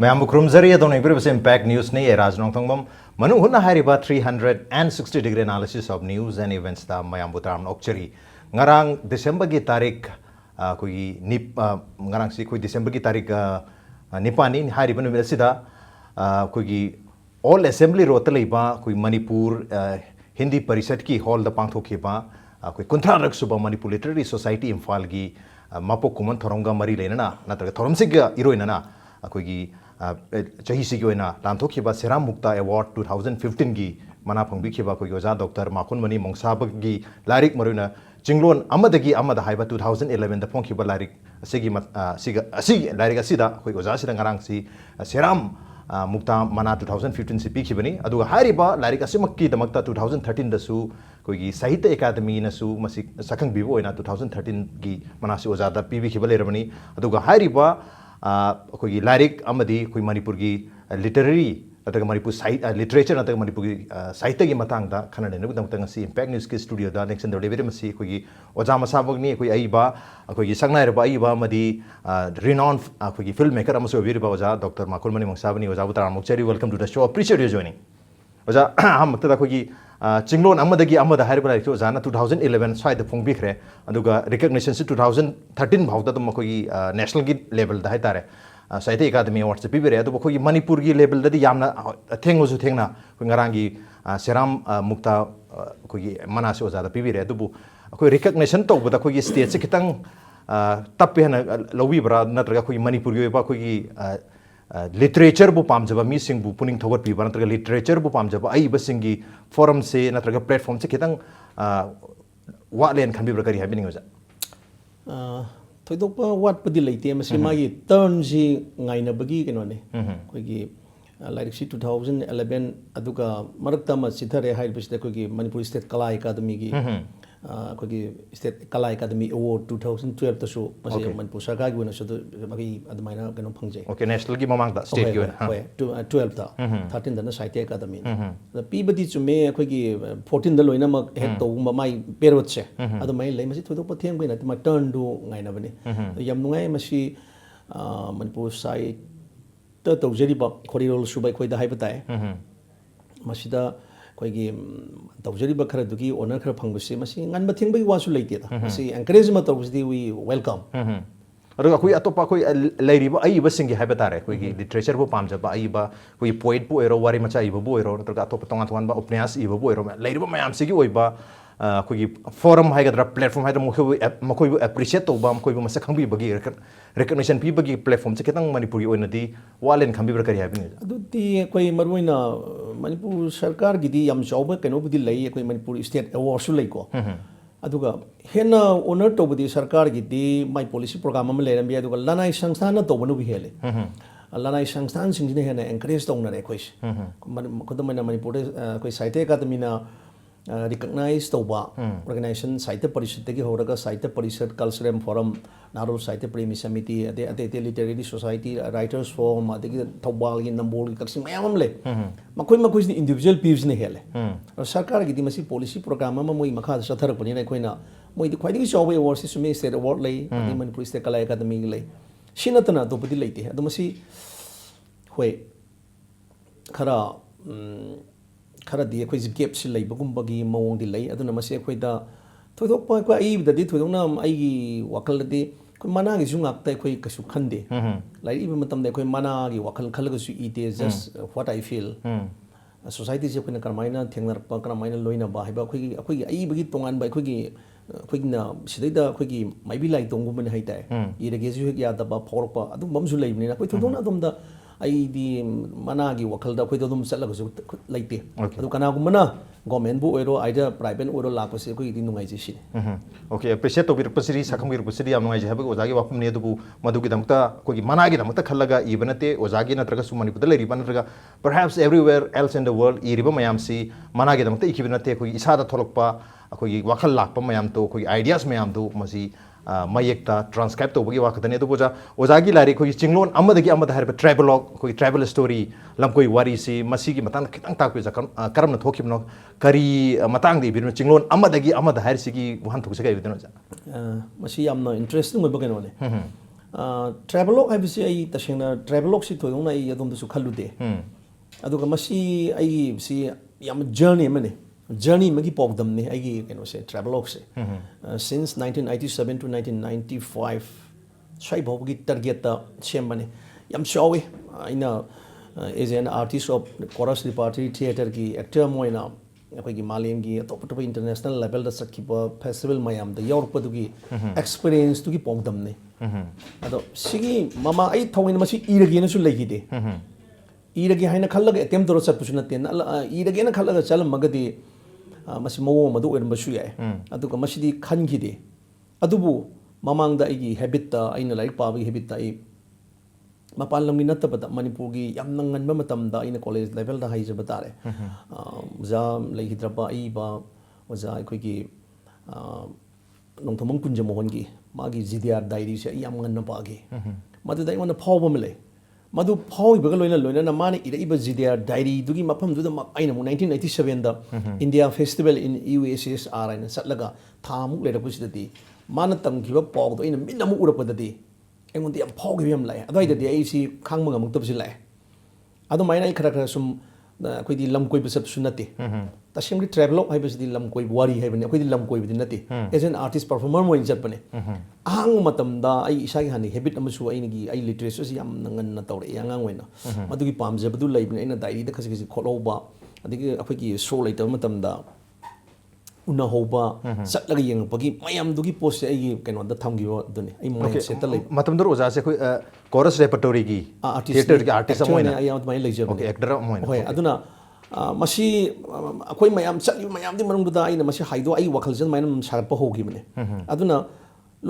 Mayam Krumzari adon Ibribus Impact News ni Raj Nongthombam Manung Hutna hariba 360-degree analysis of news and events da Mayam Butram Okchari Ngarang December ki tarik kui nip ngarang si kui December ki tarik nipani hariba nu sida kui all assembly rotalaiba kui Manipur Hindi Parishad ki hall da pangthokhiba kui kunthrak suba Manipur Literary Society Imphal gi mapok kuman thoronga mari lena natraga thoromsiga iroinana akoigi chahi sigi oina lamthokhiba Seram Mukta Award 2015 gi mana phangbikiba akoigi oja Dr. Makhonmani Mongsaba gi larik maruna jinglon amadagi amada haiba 2011 da phongkhiba larik asigi asigi larik asida akoigi oja sida ngarang si Seram Mukta mana 2015 si pikhibani aduga hariba larik asimakki damakta 2013 da su koigi Sahitya Academy na su masi sakhang bibo oina 2013 gi mana si oja da pibi khibale ramani aduga hariba कोई लारिक अमदी कोई मणिपुर की literary नतग Manipur literature नतग Manipur की साहित्य की मतंग दा खनने न बुदम तंग सी impact news के स्टूडियो दा नेक्स्ट दो लेवेरे मसी कोई ओजा मसाबगनी कोई आईबा कोई संगनाय रबा आईबा मदी रिनॉन कोई फिल्ममेकर अमसो वीरबा ओजा डॉक्टर माखोनमनी मोंगसाबनी ओजा बुतरा मुक्चरी welcome to the show appreciate your joining ओजा हम तदा कोई चिंगलोन अमदगी अमद हारिबा लाइक ओजाना 2011 स्वाइद फोंगबिखरे अदुगा रिकॉग्निशन से 2013 भावदा तो मखोगी नेशनल की लेवल दा हाइतारे साहित्य अकादमी अवार्ड्स पिबिरे अदु मखोगी मणिपुर की लेवल ददी यामना थेंगोजु थेंगना कोई ngaraंगी सेराम मुक्ता कोई मनासे ओजादा पिबिरे अदुबु कोई रिकॉग्निशन तौबदा कोई स्टेट से खितंग तप्पे हना लौबिब्रा नत्रगा कोई मणिपुर की बा कोई लिटरेचर बु पामजबा मी सिंग बु पुनिंग थोगत पीबा नत्रगा लिटरेचर बु पामजबा आई बसिंगी फोरम से नत्रगा प्लेटफॉर्म से खितंग वालेन खनबिब्रा करी हाबिनिंग ओजा थोइदोपा वाटपदि लेते मसे मागी turn ji ngainabagi kenone koigi like 2011 aduga marakta ma sithare haibisda koigi Manipur State Kala Academy gi koigi State Kala Academy Award 2012 ta su mase Manipur sarkar gi wona so magi admaina keno phangje okay national gi mamang da state gi wona 12 ta 13 da na Sahitya Academy da pibadi chume koigi 14 da loina mak hek to mai perot che admai lei mase thodo patheng bai na ma turn do ngaina bani yam nungai masi Manipur sai ta tawjariba khorirol subai khoida haibatai masida koigi tawjariba khara dugi honor khara phangbasi masi ngan ma thingbai wasu leite da masi encourage ma tawsdi we welcome अरुगा कोई अतोपा कोई लेरिबा आई बसिंगी हाइबतारे कोई literature बो पामजबा आई बा कोई poet बो arrow वारी मचा इबो बो एरो नतरगा अतोपा तोंगा तोंगा उपन्यास इबो बो एरो लेरिबा मयाम सिगी ओइबा कोई फोरम हाइगद्रा प्लेटफॉर्म हाइदा मखोइ एप्रिशिएट तोबा मखोइ मसक खंबी बगी रिकॉग्निशन पी बगी प्लेटफॉर्म से खतंग मणिपुर ओइनदी वालेन खंबीब्रा करी हाबिनि अदुति कोई मरुइना मणिपुर सरकार गिदी यम चौबा केनो बुदि लई कोई मणिपुर स्टेट अवार्ड सु लईको अदुगा हेना ओनर तोबदी सरकार गिदी माय पॉलिसी प्रोग्राम अम लेरम बि अदुगा लानाय संस्थान तोबनु बि हेले लानाय संस्थान सिंगिने हेना एनकरेज तौनरे कोइस खुदमना मणिपुर कोई साहित्य अकादमी ना recognize tauba organization Sahitya Parishad tagi horaga Sahitya Parishad Cultural Forum Naru Sahitya Premi Samiti ate Literary Society Writers Forum adagi thobal gi nambol gi kaksing mayam le makoi ni individual peers ne hele sarkar gi di masi policy program ma moi makha satharak pani na koina moi di khwaidi chawbe awards su me state award lei di Manipur State Kala Academy lei sinatana to pudi leite adu masi hoi khara खरा दी अखोई gap से लेबगुम्बगी मवोंग दी लई अदुना मसे अखोइदा थोदोपा को आइबददी थोदोना आइगी वखलददी कोई मनागी जुंगाक्ता अखोई कसु खंदे like इब मतम दे अखोई मनागी वखल खलगसु इटे just what I feel society से अखोइना करमाइना थेंगनरपा करमाइना लोइना बा हाइबा अखोई आइबगी तोंगान बा अखोइना सिदैदा अखोइगी माइबी लाइ तोंगुमन हाइताय इरेगेजु हेक यादबा फौरपा अदुम बमसु लेबनिना अखोइ थोदोना अदुमदा आई दी मनागी वखलदा अखोइ ददुम चलगसु लेते अदु कनागुमना गवर्नमेंट बु ओइरो आइदा प्राइवेट ओइरो लापसे अखोइ दी नुंगाइ जेसि ओके अप्रिशिएट तो बिरपसिरी साखम बिरपसिरी याम नुंगाइ जेबग ओजागी वाफम ने दुबु मदुगी दमता कोगी मनागी दमता खलगा इबनते ओजागी नत्रगा सुमनिपुद लेरिबा नत्रगा perhaps everywhere else in the world इरिबा मयामसी मनागी दमता इखिबनते कोगी इसादा थोलकपा कोगी वखल लाकपा मयाम तो कोगी आइडियाज मयाम तो मसी मयेक्ता ट्रांसक्राइब तो बगी वाखदने तो बोजा ओजागी लारी कोई चिंगलोन अमदगी अमद हरबे ट्रैवलॉग कोई ट्रैवल स्टोरी लम कोई वारी सी मसी की मतंग खितंग ताक पे करम न थोखिबनो करी मतंग दी बिनो चिंगलोन अमदगी अमद हर सी की वहां थोक सके बिनो जा मसी यामना interesting ओइबा केनोने travelog haibisi ai tasengna travelog si thoyongna ai adom su khalude aduga masi ai si yam journey mane journey magi pogdam ne ai keno se travelog se since 1987 to 1995 sai bawgi target ta sembane yam shawi aina is an artist of chorus repertory theater ki actor moina ꯑꯩꯈꯣꯏꯒꯤ ꯃꯥꯂꯦꯝꯒꯤ ꯑꯇꯣꯞ ꯑꯇꯣꯞꯄ international ꯂꯦꯚꯦꯜꯗ ꯆꯠꯈꯤꯕ festival ꯃꯌꯥꯝꯗ ꯌꯥꯎꯔꯛꯄꯗꯨꯒꯤ ꯑꯦꯛꯁꯄꯤꯔꯤꯌꯦꯟꯁꯇꯨꯒꯤ ꯄꯥꯎꯗꯝꯅꯤ ꯑꯗꯣ ꯁꯤꯒꯤ ꯃꯃꯥ ꯑꯩ ꯊꯑꯣꯏꯅ ꯃꯁꯤ ꯏꯔꯒꯦꯅꯁꯨ ꯂꯩꯈꯤꯗꯦ ꯏꯔꯒꯦ ꯍꯥꯏꯅ ꯈꯜꯂꯒ ꯑꯦꯇꯦꯝ ꯇꯧꯔ ꯆꯠꯄꯁꯨ ꯅꯠꯇꯦ ꯏꯔꯒꯦꯅ ꯈꯜꯂꯒ ꯆꯠꯂꯝꯃꯒꯗꯤ ꯃꯁꯤ ꯃꯑꯣꯡ ꯑꯃꯗ ꯑꯣꯏꯔꯝꯕꯁꯨ ꯌꯥꯏ ꯑꯗꯨꯒ ꯃꯁꯤꯗꯤ ꯈꯟꯈꯤꯗꯦ ꯑꯗꯨꯕꯨ ꯃꯃꯥꯡꯗ ꯑꯩꯒꯤ ꯍꯦꯕꯤꯠꯇ ꯑꯩꯅ ꯂꯥꯏꯔꯤꯛ ꯄꯥꯕꯒꯤ ꯍꯦꯕꯤꯠꯇ ꯑꯩ ꯃꯄꯥꯟ ꯂꯝꯒꯤ ꯅꯠꯇꯕꯗ ꯃꯅꯤꯄꯨꯔꯒꯤ ꯌꯥꯝꯅ ꯉꯟꯕ ꯃꯇꯝꯗ ꯑꯩꯅ ꯀꯣꯂꯦꯖ ꯂꯦꯚꯦꯜꯗ ꯍꯩꯖꯕ ꯇꯥꯔꯦ ꯑꯣꯖꯥ ꯂꯩꯈꯤꯗ꯭ꯔꯕ ꯑꯏꯕ ꯑꯣꯖꯥ ꯑꯩꯈꯣꯏꯒꯤ ꯅꯣꯡꯊꯣꯝꯕꯝ ꯀꯨꯟꯖꯃꯣꯍꯟꯒꯤ ꯃꯥꯒꯤ ꯖꯤꯗꯤꯌꯥꯔ ꯗꯥꯏꯔꯤꯁꯦ ꯑꯩ ꯌꯥꯝ ꯉꯟꯅ ꯄꯥꯈꯤ ꯃꯗꯨꯗ ꯑꯩꯉꯣꯟꯗ ꯐꯥꯎꯕ ꯑꯃ ꯂꯩ ꯃꯗꯨ ꯐꯥꯎꯏꯕꯒ ꯂꯣꯏꯅꯅ ꯃꯥꯅ ꯏꯔꯛꯏꯕ ꯖꯤꯗꯤꯌꯥꯔ ꯗꯥꯏꯔꯤꯗꯨꯒꯤ ꯃꯐꯝꯗꯨꯗ ꯑꯩꯅ ꯑꯃꯨꯛ 1987ꯗ ꯏꯟꯗꯤꯌꯥ ꯐꯦꯁꯇꯤꯚꯦꯜ ꯏꯟ USSR ꯍꯥꯏꯅ ꯆꯠꯂꯒ ꯊꯥ ꯑꯃꯨꯛ ꯂꯩꯔꯛꯄꯁꯤꯗꯗꯤ ꯃꯥꯅ ꯇꯝꯈꯤꯕ ꯄꯥꯎꯗꯣ ꯑꯩꯅ ꯃꯤꯠ ꯑꯃꯨꯛ ꯎꯔꯛꯄꯗꯗꯤ ꯑꯩꯉꯣꯟꯗ ꯌꯥꯝ ꯐꯥꯎꯈꯤꯕ ꯌꯥꯝ ꯂꯥꯛꯑꯦ ꯑꯗꯨꯋꯥꯏꯗꯗꯤ ꯑꯩꯁꯤ ꯈꯥꯡꯕ ꯉꯝꯃꯛꯇꯕꯁꯤ ꯂꯥꯛꯑꯦ ꯑꯗꯨꯃꯥꯏꯅ ꯑꯩ ꯈꯔ ꯁꯨꯝ ꯑꯩꯈꯣꯏꯗꯤ ꯂꯝ ꯀꯣꯏꯕ ꯆꯠꯄꯁꯨ ꯅꯠꯇꯦ ꯇꯁꯦꯡꯕꯗꯤ ꯇ꯭ꯔꯥꯚꯦꯂꯣꯛ ꯍꯥꯏꯕꯁꯤꯗꯤ ꯂꯝ ꯀꯣꯏꯕ ꯋꯥꯔꯤ ꯍꯥꯏꯕꯅꯤ ꯑꯩꯈꯣꯏꯗꯤ ꯂꯝ ꯀꯣꯏꯕꯗꯤ ꯅꯠꯇꯦ ꯑꯦꯖ ꯑꯦꯟ ꯑꯥꯔꯇꯤꯁ ꯄꯔꯐꯣꯔꯃꯔ ꯑꯣꯏꯅ ꯆꯠꯄꯅꯦ ꯑꯍꯥꯡꯕ ꯃꯇꯝꯗ ꯑꯩ ꯏꯁꯥꯒꯤ ꯍꯥꯟꯅ ꯍꯦꯕꯤꯠ ꯑꯃꯁꯨ ꯑꯩ ꯂꯤꯇꯔꯦꯆꯔꯁꯤ ꯌꯥꯝꯅ ꯉꯟꯅ ꯇꯧꯔꯛꯑꯦ ꯑꯉꯥꯡ ꯑꯣꯏꯅ ꯃꯗꯨꯒꯤ ꯄꯥꯝꯖꯕꯗꯨ ꯂꯩꯕꯅꯤ ꯑꯩꯅ ꯗꯥꯏꯔꯤꯗ ꯈꯖꯤꯛ ꯈꯣꯠꯍꯧꯕ ꯑꯗꯒꯤ ꯑꯩꯈꯣꯏꯒꯤ ꯁꯣ ꯂꯩꯇꯕ ꯃꯇꯝꯗ ꯎꯅꯍꯧꯕ ꯆꯠꯂꯒ ꯌꯦꯡꯉꯛꯄꯒꯤ ꯃꯌꯥꯝꯗꯨꯒꯤ ꯄꯣꯠꯁꯦ ꯑꯩꯒꯤ ꯀꯩꯅꯣꯗ ꯊꯝꯈꯤꯕ ꯑꯗꯨꯅꯤ ꯑꯩ ꯃꯥꯏꯟ ꯁꯦꯠꯇ ꯂꯩꯕ ꯃꯇꯝꯗꯨꯗ ꯑꯣꯖꯥꯁꯦ ꯑꯩꯈꯣꯏ ꯀꯣꯔꯁ ꯔꯦꯄꯔꯇꯣꯔꯤꯒꯤ ꯊꯤꯌꯦꯇꯔꯒꯤ ꯑꯥꯔꯇꯤꯁ ꯑꯃ ꯑꯣꯏꯅ ꯑꯗꯨꯃꯥꯏꯅ ꯂꯩꯖꯕꯅꯦ ꯑꯦꯛꯇꯔ ꯑꯃ ꯑꯣꯏꯅ ꯍꯣꯏ ꯑꯗꯨꯅ ꯃꯁꯤ ꯑꯩꯈꯣꯏ ꯃꯌꯥꯝ ꯆꯠꯂꯤꯕ ꯃꯌꯥꯝꯗꯤ ꯃꯅꯨꯡꯗꯨꯗ ꯑꯩꯅ ꯃꯁꯤ ꯍꯥꯏꯗꯣꯛ ꯑꯩ ꯋꯥꯈꯜꯁꯦ ꯑꯗꯨꯃꯥꯏꯅ ꯁꯥꯒꯠꯄ ꯍꯧꯈꯤꯕꯅꯦ ꯑꯗꯨꯅ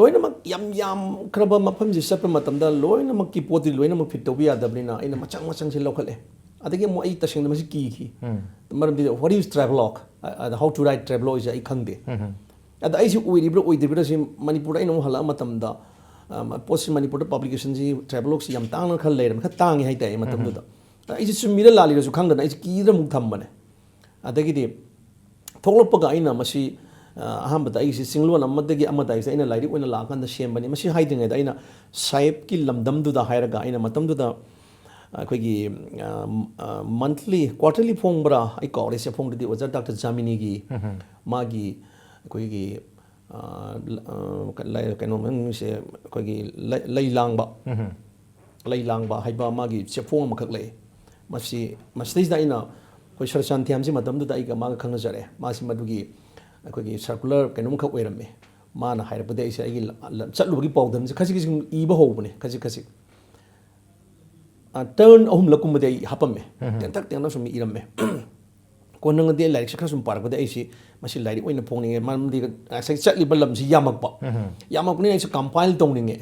ꯂꯣꯏꯅꯃꯛ ꯌꯥꯝꯈ꯭ꯔꯕ ꯃꯐꯝꯁꯤ ꯆꯠꯄ ꯃꯇꯝꯗ ꯂꯣꯏꯅꯃꯛꯀꯤ ꯄꯣꯠꯇꯤ ꯂꯣꯏꯅꯃꯛ ꯐꯤꯠ ꯇꯧꯕ ꯌꯥꯗꯕꯅꯤ나 ꯑꯩꯅ ꯃꯆꯪꯁꯦ ꯂꯧꯈꯠꯂꯦ ꯑꯗꯒꯤ ꯑꯃꯨꯛ ꯑꯩ ꯇꯁꯦꯡꯅ ꯃꯁꯤ ꯀꯤꯈꯤ ꯃꯔꯝꯗꯤ ꯋꯥꯠ ꯏꯁ ꯇ꯭ꯔꯥꯚꯦꯂꯣꯛ ꯍꯥꯎ ꯇꯨ ꯔꯥꯏꯠ ꯇ꯭ꯔꯥꯚꯦꯂꯣꯛꯁꯦ ꯑꯩ ꯈꯪꯗꯦ ꯑꯗ ꯑꯩꯁꯤ ꯑꯣꯏꯔꯤꯕ꯭ꯔꯥ ꯑꯣꯏꯗ꯭ꯔꯤꯕ꯭ꯔꯥ ꯁꯤ ꯃꯅꯤꯄꯨꯔꯗ ꯑꯩꯅ ꯑꯃꯨꯛ ꯍꯜꯂꯛꯑ ꯃꯇꯝꯗ ꯄꯣꯠꯁꯤ ꯃꯅꯤꯄꯨꯔꯗ ꯄꯕ꯭ꯂꯤꯀꯦꯁꯟꯁꯤ ꯇ꯭ꯔꯥꯚꯦꯂꯣꯛꯁꯤ ꯌꯥꯝ ꯇꯥꯡꯅ ꯈꯔ ꯂꯩꯔꯝꯃꯦ ꯈꯔ ꯇꯥꯡꯉꯦ ꯍꯥꯏꯇꯥꯔꯦ ꯃꯇꯝꯗꯨꯗ ꯑꯩꯁꯤ ꯆꯨꯝꯃꯤꯔ ꯂꯥꯜꯂꯤꯔꯁꯨ ꯈꯪꯗꯅ ꯑꯩꯁꯤ ꯀꯤꯗꯅ ꯑꯃꯨꯛ ꯊꯝꯕꯅꯦ ꯑꯗꯒꯤꯗꯤ ꯊꯣꯛꯂꯛꯄꯒ ꯑꯩꯅ ꯃꯁꯤ ꯑꯍꯥꯟꯕꯗ ꯑꯩꯁꯤ ꯆꯤꯡꯂꯣꯟ ꯑꯃꯗꯒꯤ ꯑꯃꯗ ꯑꯩꯁꯦ ꯑꯩꯅ ꯂꯥꯏꯔꯤꯛ ꯑꯣꯏꯅ ꯂꯥꯛꯑꯀꯥꯟꯗ ꯁꯦꯝꯕꯅꯤ ꯃꯁꯤ ꯍꯥꯏꯗ꯭ꯔꯤꯉꯩꯗ ꯑꯩꯅ ꯁꯥꯍꯦꯕꯀꯤ ꯂꯝꯗꯝꯗꯨꯗ ꯍꯥꯏꯔꯒ ꯑꯩꯅ ꯃꯇꯝꯗꯨꯗ ꯑꯩꯈꯣꯏꯒꯤ ꯃꯟꯊꯂꯤ ꯀ꯭ꯋꯥꯔꯇꯔꯂꯤ ꯐꯣꯡꯕ꯭ꯔꯥ ꯑꯩ ꯀꯥꯎꯔꯦ ꯁꯦ ꯐꯣꯡꯗꯗꯤ ꯑꯣꯖꯥ ꯗꯥꯛꯇꯔ ꯖꯥꯃꯤꯅꯤꯒꯤ ꯃꯥꯒꯤ ꯑꯩꯈꯣꯏꯒꯤ ꯀꯩꯅꯣ ꯃꯃꯤꯡꯁꯦ ꯑꯩꯈꯣꯏꯒꯤ ꯂꯩ ꯂꯥꯡꯕ ꯍꯥꯏꯕ ꯃꯥꯒꯤ ꯆꯦꯐꯣꯡ ꯑꯃꯈꯛ ꯂꯩ ꯃꯁꯤꯗꯩꯁꯤꯗ ꯑꯩꯅ ꯑꯩꯈꯣꯏ ꯁꯔꯆꯥꯟꯊꯤꯌꯥꯝꯁꯤ ꯃꯇꯝꯗꯨꯗ ꯑꯩꯒ ꯃꯥꯒ ꯈꯪꯅꯖꯔꯦ ꯃꯥꯁꯤ ꯃꯗꯨꯒꯤ ꯑꯩꯈꯣꯏꯒꯤ ꯁꯔꯀꯨꯂꯔ ꯀꯩꯅꯣꯝꯈꯛ ꯑꯣꯏꯔꯝꯃꯦ ꯃꯥꯅ ꯍꯥꯏꯔꯛꯄꯗ ꯑꯩꯁꯦ ꯑꯩꯒꯤ ꯆꯠꯂꯨꯕꯒꯤ ꯄꯥꯎꯗꯝꯁꯦ ꯈꯖꯤꯛ ꯏꯕ ꯍꯧꯕꯅꯦ ꯈꯖꯤꯛ ꯇꯔꯟ ꯑꯍꯨꯝꯂꯛꯀꯨꯝꯕꯗꯤ ꯑꯩ ꯍꯥꯞꯄꯝꯃꯦ ꯇꯦꯟꯇꯛ ꯁꯨꯝ ꯏꯔꯝꯃꯦ ꯀꯣꯟꯅꯪꯗꯤ ꯂꯥꯏꯔꯤꯛꯁꯦ ꯈꯔ ꯁꯨꯝ ꯄꯥꯔꯛꯄꯗ ꯑꯩꯁꯤ ꯃꯁꯤ ꯂꯥꯏꯔꯤꯛ ꯑꯣꯏꯅ ꯐꯣꯡꯅꯤꯡꯉꯦ ꯃꯔꯝꯗꯤ ꯉꯁꯥꯏ ꯆꯠꯂꯤꯕ ꯂꯝꯁꯤ ꯌꯥꯝꯃꯛꯄꯅꯤꯅ ꯑꯩꯁꯨ ꯀꯝꯄꯥꯏꯜ ꯇꯧꯅꯤꯡꯉꯦ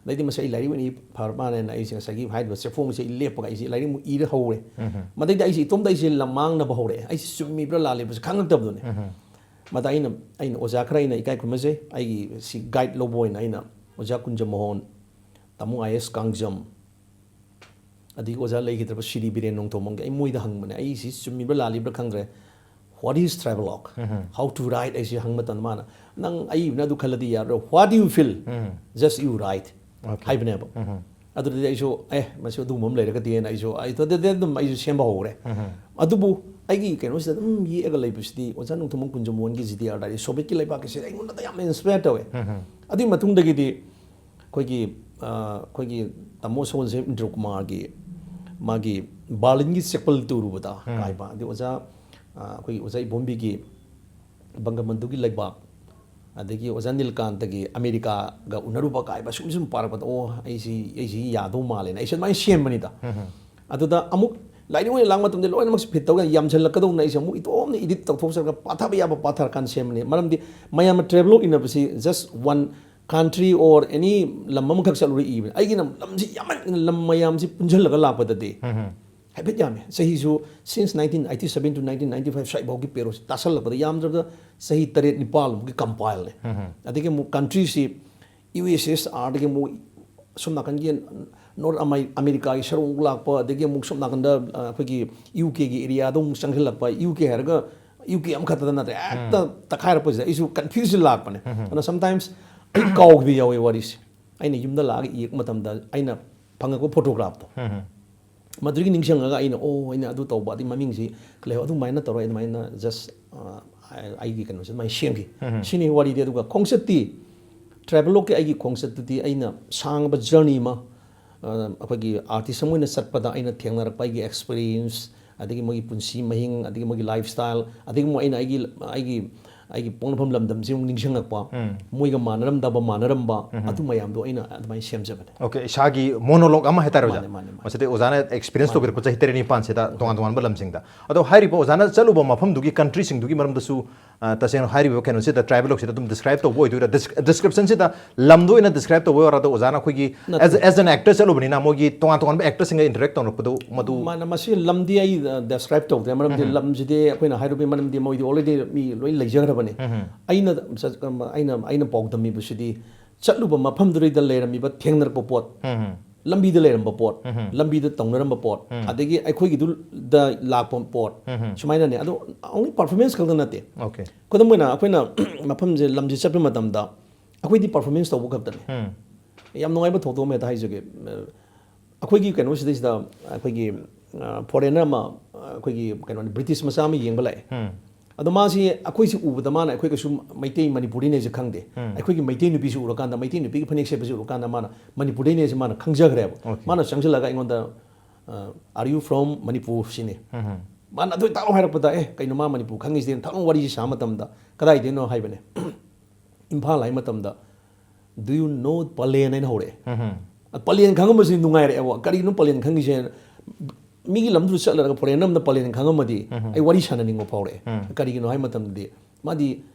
ꯑꯗꯩꯗꯤ ꯃꯁꯤ ꯑꯩ ꯂꯥꯏꯔꯤꯛ ꯑꯣꯏꯅ ꯐꯔꯕ꯭ꯔꯥꯅ ꯑꯩꯁꯦ ꯉꯁꯥꯏꯒꯤ ꯍꯥꯏꯔꯤꯕ ꯆꯦꯐꯣꯡꯁꯦ ꯑꯩ ꯂꯦꯞꯄꯒ ꯑꯩꯁꯦ ꯂꯥꯏꯔꯤꯛꯃꯨꯛ ꯏꯔ ꯍꯧꯔꯦ ꯃꯗꯩꯗꯤ ꯑꯩꯁꯦ ꯏꯇꯣꯝꯗ ꯑꯩꯁꯦ ꯂꯝ ꯃꯥꯡꯅꯕ ꯍꯧꯔꯛꯑꯦ ꯑꯩꯁꯦ ꯆꯨꯝꯃꯤꯕ꯭ꯔꯥ ꯂꯥꯜꯂꯤꯕ꯭ꯔꯥꯁꯦ ꯈꯪꯉꯛꯇꯕꯗꯨꯅꯦ ꯃꯗ ꯑꯩꯅ ꯑꯣꯖꯥ ꯈꯔ ꯑꯩꯅ ꯏꯀꯥꯏ ꯈꯨꯝꯅꯖꯩ ꯑꯩꯒꯤ ꯁꯤ ꯒꯥꯏꯗ ꯂꯧꯕ ꯑꯣꯏꯅ ꯑꯩꯅ ꯑꯣꯖꯥ ꯀꯨꯟꯖꯃꯣꯍꯟ ꯇꯥꯃꯣ IS ꯀꯥꯡꯖꯝ ꯑꯗꯒꯤ ꯑꯣꯖꯥ ꯂꯩꯈꯤꯗ꯭ꯔꯕ ꯁꯤꯔꯤ ꯕꯤꯔꯦꯟ ꯅꯣꯡꯊꯣꯝꯕꯝꯒꯤ ꯑꯩ ꯃꯣꯏꯗ ꯍꯪꯕꯅꯦ ꯑꯩꯁꯤ ꯆꯨꯝꯃꯤꯕ꯭ꯔꯥ ꯂꯥꯜꯂꯤꯕ꯭ꯔꯥ ꯈꯪꯗ꯭ꯔꯦ ꯋꯥꯠ ꯏꯁ ꯇ꯭ꯔꯥꯚꯦꯂꯣꯛ ꯍꯥꯎ ꯇꯨ ꯔꯥꯏꯠ ꯑꯩꯁꯦ ꯍꯪꯕ ꯃꯇꯝꯗ ꯃꯥꯅ ꯅꯪ ꯑꯏꯕꯅ ꯑꯗꯨ ꯈꯜꯂꯗꯤ ꯌꯥꯔꯣꯏ ꯋꯥꯠ ꯌꯨ ꯐꯤꯜ ꯖꯁ ꯌꯨ ꯔꯥꯏꯠ ꯍꯥꯏꯕꯅꯦꯕ ꯑꯗꯨꯗꯤ ꯑꯩꯁꯨ ꯃꯁꯤ ꯑꯗꯨꯒꯨꯝꯕ ꯑꯃ ꯂꯩꯔꯒꯗꯤꯅ ꯑꯩꯁꯨ ꯁꯦꯝꯕ ꯍꯧꯈ꯭ꯔꯦ ꯑꯗꯨꯕꯨ ꯑꯩꯒꯤ ꯀꯩꯅꯣꯁꯤꯗ ꯑꯗꯨꯝ ꯌꯦꯛꯑꯒ ꯂꯩꯕꯁꯤꯗꯤ ꯑꯣꯖꯥ ꯅꯣꯡꯊꯣꯝꯕꯝ ꯀꯨꯟꯖꯃꯣꯍꯟꯒꯤ GDR ꯗꯥꯏꯔꯤ ꯁꯣꯚꯤꯌꯦꯠꯀꯤ ꯂꯩꯕꯥꯛꯀꯤꯁꯦ ꯑꯩꯉꯣꯟꯗ ꯌꯥꯝꯅ ꯏꯟꯁꯄꯥꯌꯔ ꯇꯧꯋꯦ ꯑꯗꯨꯒꯤ ꯃꯇꯨꯡꯗꯒꯤꯗꯤ ꯑꯩꯈꯣꯏꯒꯤ ꯇꯥꯃꯣ ꯁꯣꯜꯖꯦꯕ ꯏꯟꯗ꯭ꯔꯀꯨꯃꯥꯔꯒꯤ ꯃꯥꯒꯤ ꯕꯥꯔꯂꯤꯟꯒꯤ ꯆꯦꯄꯜ ꯇꯨꯔꯨꯕꯗ ꯀꯥꯏꯕ ꯑꯗꯩ ꯑꯩꯈꯣꯏꯒꯤ ꯑꯣꯖꯥ ꯏꯕꯣꯝꯕꯤꯒꯤ ꯕꯪꯒꯕꯟꯙꯨꯒꯤ ꯂꯩꯕꯥꯛ ꯑꯗꯒꯤ ꯑꯣꯖꯥ ꯅꯤꯜꯀꯥꯟꯇꯒꯤ ꯑꯃꯦꯔꯤꯀꯥꯒ ꯎꯅꯔꯨꯕ ꯀꯥꯏꯕ ꯁꯨꯝ ꯄꯥꯔꯛꯄꯗ ꯑꯩꯁꯤ ꯌꯥꯗꯧ ꯃꯥꯜꯂꯦꯅ ꯑꯩꯁꯨ ꯑꯗꯨꯃꯥꯏꯅ ꯁꯦꯝꯕꯅꯤꯗ ꯑꯗꯨꯗ ꯑꯃꯨꯛ ꯂꯥꯏꯔꯤꯛ ꯑꯣꯏꯅ ꯂꯥꯛꯄ ꯃꯇꯝꯗ ꯂꯣꯏꯅꯃꯛ ꯐꯤꯠ ꯇꯧꯔꯒ ꯌꯥꯝꯁꯤꯜꯂꯛꯀꯗꯧꯅ ꯑꯩꯁꯦ ꯑꯃꯨꯛ ꯏꯇꯣꯝꯅ ꯏꯗꯤꯠ ꯇꯧꯊꯣꯛꯆꯔꯒ ꯄꯥꯊꯕ ꯌꯥꯕ ꯄꯥꯊꯔꯀꯥꯟꯗ ꯁꯦꯝꯕꯅꯤ ꯃꯔꯝꯗꯤ ꯃꯌꯥꯝꯅ ꯇ꯭ꯔꯥꯚꯦꯂꯣꯛ ꯏꯅꯕꯁꯤ just one country or any ꯂꯝ ꯑꯃꯈꯛ ꯆꯠꯂꯨꯔ ꯏꯕꯅꯤ ꯑꯩꯒꯤꯅ ꯂꯝꯁꯤ ꯌꯥꯝꯃꯟ ꯂꯝ ꯃꯌꯥꯝꯁꯤ ꯄꯨꯟꯁꯤꯜꯂꯒ ꯂꯥꯛꯄꯗꯗꯤ ꯍꯥꯏꯐꯦꯠ ꯌꯥꯝꯃꯦ ꯆꯍꯤꯁꯨ ꯁꯤꯟꯁ 1987 to 1995 ꯁ꯭ꯋꯥꯏꯐꯥꯎꯒꯤ ꯄꯦꯔꯣꯁꯤ ꯇꯥꯁꯜꯂꯛꯄꯗ ꯌꯥꯝꯗ꯭ꯔꯕꯗ ꯆꯍꯤ 7-9ꯃꯨꯛꯀꯤ ꯀꯝꯄꯥꯏꯜꯅꯦ ꯑꯗꯒꯤ ꯑꯃꯨꯛ ꯀꯟꯇ꯭ꯔꯤꯁꯤ USSRꯗꯒꯤ ꯑꯃꯨꯛ ꯁꯣꯝ ꯅꯥꯀꯟꯒꯤ ꯅꯣꯔꯠ ꯑꯃꯦꯔꯤꯀꯥꯒꯤ ꯁꯔꯨꯛ ꯑꯃꯨꯛ ꯂꯥꯛꯄ ꯑꯗꯒꯤ ꯑꯃꯨꯛ ꯁꯣꯝ ꯅꯥꯀꯟꯗ ꯑꯩꯈꯣꯏꯒꯤ UKꯒꯤ ꯑꯦꯔꯤꯌꯥꯗ ꯑꯃꯨꯛ ꯆꯪꯁꯤꯜꯂꯛꯄ UK ꯍꯥꯏꯔꯒ UK ꯑꯃꯈꯛꯇꯗ ꯅꯠꯇ꯭ꯔꯦ ꯍꯦꯛꯇ ꯇꯛꯈꯥꯏꯔꯛꯄꯁꯤꯗ ꯑꯩꯁꯨ ꯀꯟꯐ꯭ꯌꯨꯖꯟ ꯂꯥꯛꯄꯅꯦ ꯑꯗꯨꯅ ꯁꯝꯇꯥꯏꯝꯁ ꯑꯩ ꯀꯥꯎꯈꯤꯕ ꯌꯥꯎꯋꯦ ꯋꯥꯔꯤꯁꯦ ꯑꯩꯅ ꯌꯨꯝꯗ ꯂꯥꯛꯑꯒ ꯌꯦꯛꯄ ꯃꯇꯝꯗ ꯑꯩꯅ ꯐꯪꯉꯛꯄ ꯐꯣꯇꯣꯒ꯭ꯔꯥꯐꯇꯣ ꯃꯗꯨꯒꯤ ꯅꯤꯡꯁꯤꯡꯉꯒ ꯑꯩꯅ ꯑꯩꯅ ꯑꯗꯨ ꯇꯧꯕ ꯑꯗꯨꯒꯤ ꯃꯃꯤꯡꯁꯤ ꯂꯩꯍꯧ ꯑꯗꯨꯃꯥꯏꯅ ꯇꯧꯔ ꯑꯗꯨꯃꯥꯏꯅ ꯖꯁ ꯑꯩꯒꯤ ꯀꯩꯅꯣꯁꯦ ꯑꯗꯨꯃꯥꯏꯅ ꯁꯦꯝꯈꯤ ꯁꯤꯅꯤ ꯋꯥꯔꯤꯗꯤ ꯑꯗꯨꯒ ꯈꯣꯡꯆꯠꯇꯤ ꯇ꯭ꯔꯥꯚꯦꯂꯣꯛꯀꯤ ꯑꯩꯒꯤ ꯈꯣꯡꯆꯠꯇꯨꯗꯤ ꯑꯩꯅ ꯁꯥꯡꯕ ꯖꯔꯅꯤ ꯑꯃ ꯑꯩꯈꯣꯏꯒꯤ ꯑꯥꯔꯇꯤꯁ ꯑꯃ ꯑꯣꯏꯅ ꯆꯠꯄꯗ ꯑꯩꯅ ꯊꯦꯡꯅꯔꯛꯄ ꯑꯩꯒꯤ ꯑꯦꯛꯁꯄꯤꯔꯤꯌꯦꯟꯁ ꯑꯗꯒꯤ ꯃꯣꯏꯒꯤ ꯄꯨꯟꯁꯤ ꯃꯍꯤꯡ ꯑꯗꯒꯤ ꯃꯣꯏꯒꯤ ꯂꯥꯏꯐ ꯁ꯭ꯇꯥꯏꯜ ꯑꯗꯒꯤ ꯑꯩꯅ ꯑꯩꯒꯤ ꯄꯣꯛꯅꯐꯝ ꯂꯝꯗꯝꯁꯤ ꯑꯃꯨꯛ ꯅꯤꯡꯁꯤꯡꯉꯛꯄ ꯃꯣꯏꯒ ꯃꯥꯟꯅꯔꯝꯕ ꯑꯗꯨ ꯃꯌꯥꯝꯗꯣ ꯑꯩꯅ ꯑꯗꯨꯃꯥꯏꯅ ꯁꯦꯝꯖꯕꯅꯦ ꯑꯣꯀꯦ ꯏꯁꯥꯒꯤ ꯃꯣꯅꯣꯂꯣग ꯑꯃ ꯍꯥꯏꯇꯥꯔꯦ ꯑꯣꯖꯥ ꯃꯥꯅꯦ ꯃꯁꯤꯗꯤ ꯑꯣꯖꯥꯅ ꯑꯦꯛꯁꯄꯤꯔꯤꯌꯦꯟꯁ ꯇꯧꯕꯤꯔꯛꯄ ꯆꯍꯤ 9-7ꯁꯤꯗ ꯇꯣꯉꯥꯟ ꯇꯣꯉꯥꯟꯕ ꯂꯝꯁꯤꯡꯗ ꯑꯗꯣ ꯍꯥꯏꯔꯤꯕ ꯑꯣꯖꯥꯅ ꯆꯠꯂꯨꯕ ꯃꯐꯝꯗꯨꯒꯤ ꯀꯟꯇ꯭ꯔꯤꯁꯤꯡꯗꯨꯒꯤ ꯃꯔꯝꯗꯁꯨ ꯇꯁꯦꯡꯅ ꯍꯥꯏꯔꯤꯕ ꯀꯩꯅꯣꯁꯤꯗ ꯇ꯭ꯔꯥꯏꯕꯦꯂꯣꯛꯁꯤꯗ ꯑꯗꯨꯝ ꯗꯤꯁꯀ꯭राꯏꯕ ꯇꯧꯕ ꯑꯣꯏꯗꯣꯏꯔꯥ ꯗꯤꯁꯀ꯭ꯔꯤꯞꯁꯟꯁꯤꯗ ꯂꯝꯗꯣ ꯑꯣꯏꯅ ꯗꯤꯁꯀ꯭राꯏꯕ ꯇꯧꯕ ꯑꯣꯏꯔꯗ ꯑꯣꯖꯥꯅ ꯑꯩꯈꯣꯏꯒꯤ ꯑꯦꯖ ꯑꯦꯟ ꯑꯦꯛꯇꯔ ꯆꯠꯂꯨꯕꯅꯤꯅ ꯃꯣꯏꯒꯤ ꯇꯣꯉꯥꯟ ꯇꯣꯉꯥꯟꯕ ꯑꯦꯛꯇꯔꯁꯤꯡꯒ ꯏꯟꯇꯔꯦꯛ ꯇꯧꯔꯛꯄꯗꯣ ꯃꯗꯨ ꯃꯁꯤ ꯂꯝꯗꯤ ꯑꯩ ꯗꯦꯁꯀ꯭ꯔꯥꯏꯕ ꯇꯧꯗ꯭ꯔꯦ ꯃꯔꯝꯗꯤ ꯂꯝꯁꯤꯗꯤ ꯑꯩꯈꯣꯏꯅ ꯍꯥꯏꯔꯨꯕꯒꯤ ꯃꯔꯝꯗꯤ ꯃꯣꯏꯗꯤ ꯑꯣꯜꯔꯦꯗꯤ ꯃꯤ ꯂꯣꯏ ꯂꯩꯖꯈ꯭ꯔꯕꯅꯤ ꯑꯩꯅ ꯄꯥꯎꯗꯝꯃꯤꯕꯁꯤꯗꯤ ꯆꯠꯂꯨꯕ ꯃꯐꯝꯗꯨꯗ ꯂꯩꯔꯝꯃꯤꯕ ꯊꯦꯡꯅꯔꯛꯄ ꯄꯣꯠ ꯂꯝꯕꯤꯗ ꯂꯩꯔꯝꯕ ꯄꯣꯠ ꯂꯝꯕꯤꯗ ꯇꯧꯅꯔꯝꯕ ꯄꯣꯠ ꯑꯗꯒꯤ ꯑꯩꯈꯣꯏꯒꯤꯗꯨꯗ ꯂꯥꯛꯄ ꯄꯣꯠ ꯁꯨꯃꯥꯏꯅꯅꯦ ꯑꯗꯣ ꯑꯣꯡꯂꯤ ꯄꯔꯐꯣꯔꯃꯦꯟꯁ ꯈꯛꯇ ꯅꯠꯇꯦ ꯑꯣꯀꯦ ꯈꯨꯗꯝ ꯑꯣꯏꯅ ꯑꯩꯈꯣꯏꯅ ꯃꯐꯝꯁꯦ ꯂꯝꯁꯦ ꯆꯠꯄ ꯃꯇꯝꯗ ꯑꯩꯈꯣꯏꯗꯤ ꯄꯔꯐꯣꯔꯃꯦꯟꯁ ꯇꯧꯕ ꯈꯛꯇꯅꯤ ꯌꯥꯝ ꯅꯨꯡꯉꯥꯏꯕ ꯊꯧꯗꯣꯛ ꯑꯃ ꯍꯦꯛꯇ ꯍꯥꯏꯖꯒꯦ ꯑꯩꯈꯣꯏꯒꯤ ꯀꯩꯅꯣꯁꯤꯗꯩꯁꯤꯗ ꯑꯩꯈꯣꯏꯒꯤ ꯐꯣꯔꯦꯅꯔ ꯑꯃ ꯑꯩꯈꯣꯏꯒꯤ ꯀꯩꯅꯣꯅꯤ ꯕ꯭ꯔꯤꯇꯤꯁ ꯃꯆꯥ ꯑꯃ ꯌꯦꯡꯕ ꯂꯥꯛꯑꯦ ꯑꯗꯣ ꯃꯥꯁꯤ ꯑꯩꯈꯣꯏꯁꯤ ꯎꯕꯗ ꯃꯥꯅ ꯑꯩꯈꯣꯏꯒꯁꯨ ꯃꯩꯇꯩ ꯃꯅꯤꯄꯨꯔꯤꯅꯦꯁꯦ ꯈꯪꯗꯦ ꯑꯩꯈꯣꯏꯒꯤ ꯃꯩꯇꯩ ꯅꯨꯄꯤꯁꯤ ꯎꯔꯀꯥꯟꯗ ꯃꯩꯇꯩ ꯅꯨꯄꯤꯒꯤ ꯐꯅꯦꯛ ꯁꯦꯠꯄꯁꯤ ꯎꯔꯀꯥꯟꯗ ꯃꯥꯅ ꯃꯅꯤꯄꯨꯔꯤꯅꯦꯁꯦ ꯃꯥꯅ ꯈꯪꯖꯈ꯭ꯔꯦꯕ ꯃꯥꯅ ꯆꯪꯁꯤꯜꯂꯒ ꯑꯩꯉꯣꯟꯗ ꯑꯥꯔ ꯌꯨ ꯐ꯭ꯔꯣꯝ ꯃꯅꯤꯄꯨꯔ ꯁꯤꯅꯤ ꯃꯥꯅ ꯑꯗꯨ ꯇꯥꯛꯑꯣ ꯍꯥꯏꯔꯛꯄꯗ ꯀꯩꯅꯣ ꯃꯥ ꯃꯅꯤꯄꯨꯔ ꯈꯪꯉꯤꯁꯤꯗꯤ ꯊꯛꯅ ꯋꯥꯔꯤꯁꯤ ꯁꯥꯕ ꯃꯇꯝꯗ ꯀꯗꯥꯏꯗꯩꯅꯣ ꯍꯥꯏꯕꯅꯦ ꯏꯝꯐꯥꯜ ꯍꯥꯏ ꯃꯇꯝꯗ ꯗꯨ ꯌꯨ ꯅꯣ ꯄꯂꯦꯟ ꯍꯥꯏꯅ ꯍꯧꯔꯛꯑꯦ ꯄꯂꯦꯟ ꯈꯪꯉꯝꯕꯁꯤ ꯅꯨꯡꯉꯥꯏꯔꯛꯑꯦꯕ ꯀꯔꯤꯒꯤꯅꯣ ꯄꯂꯦꯟ ꯈꯪꯉꯤꯁꯦ ꯃꯤꯒꯤ ꯂꯝꯗꯨꯗ ꯆꯠꯂꯒ ꯐꯣꯔꯦꯟ ꯑꯃꯗ ꯄꯂꯦꯟ ꯈꯪꯉꯝꯃꯗꯤ ꯑꯩ ꯋꯥꯔꯤ ꯁꯥꯟꯅꯅꯤꯡꯕ ꯐꯥꯎꯔꯛꯑꯦ ꯀꯔꯤꯒꯤꯅꯣ ꯍꯥꯏ ꯃꯇꯝꯗꯗꯤ ꯃꯥꯗꯤ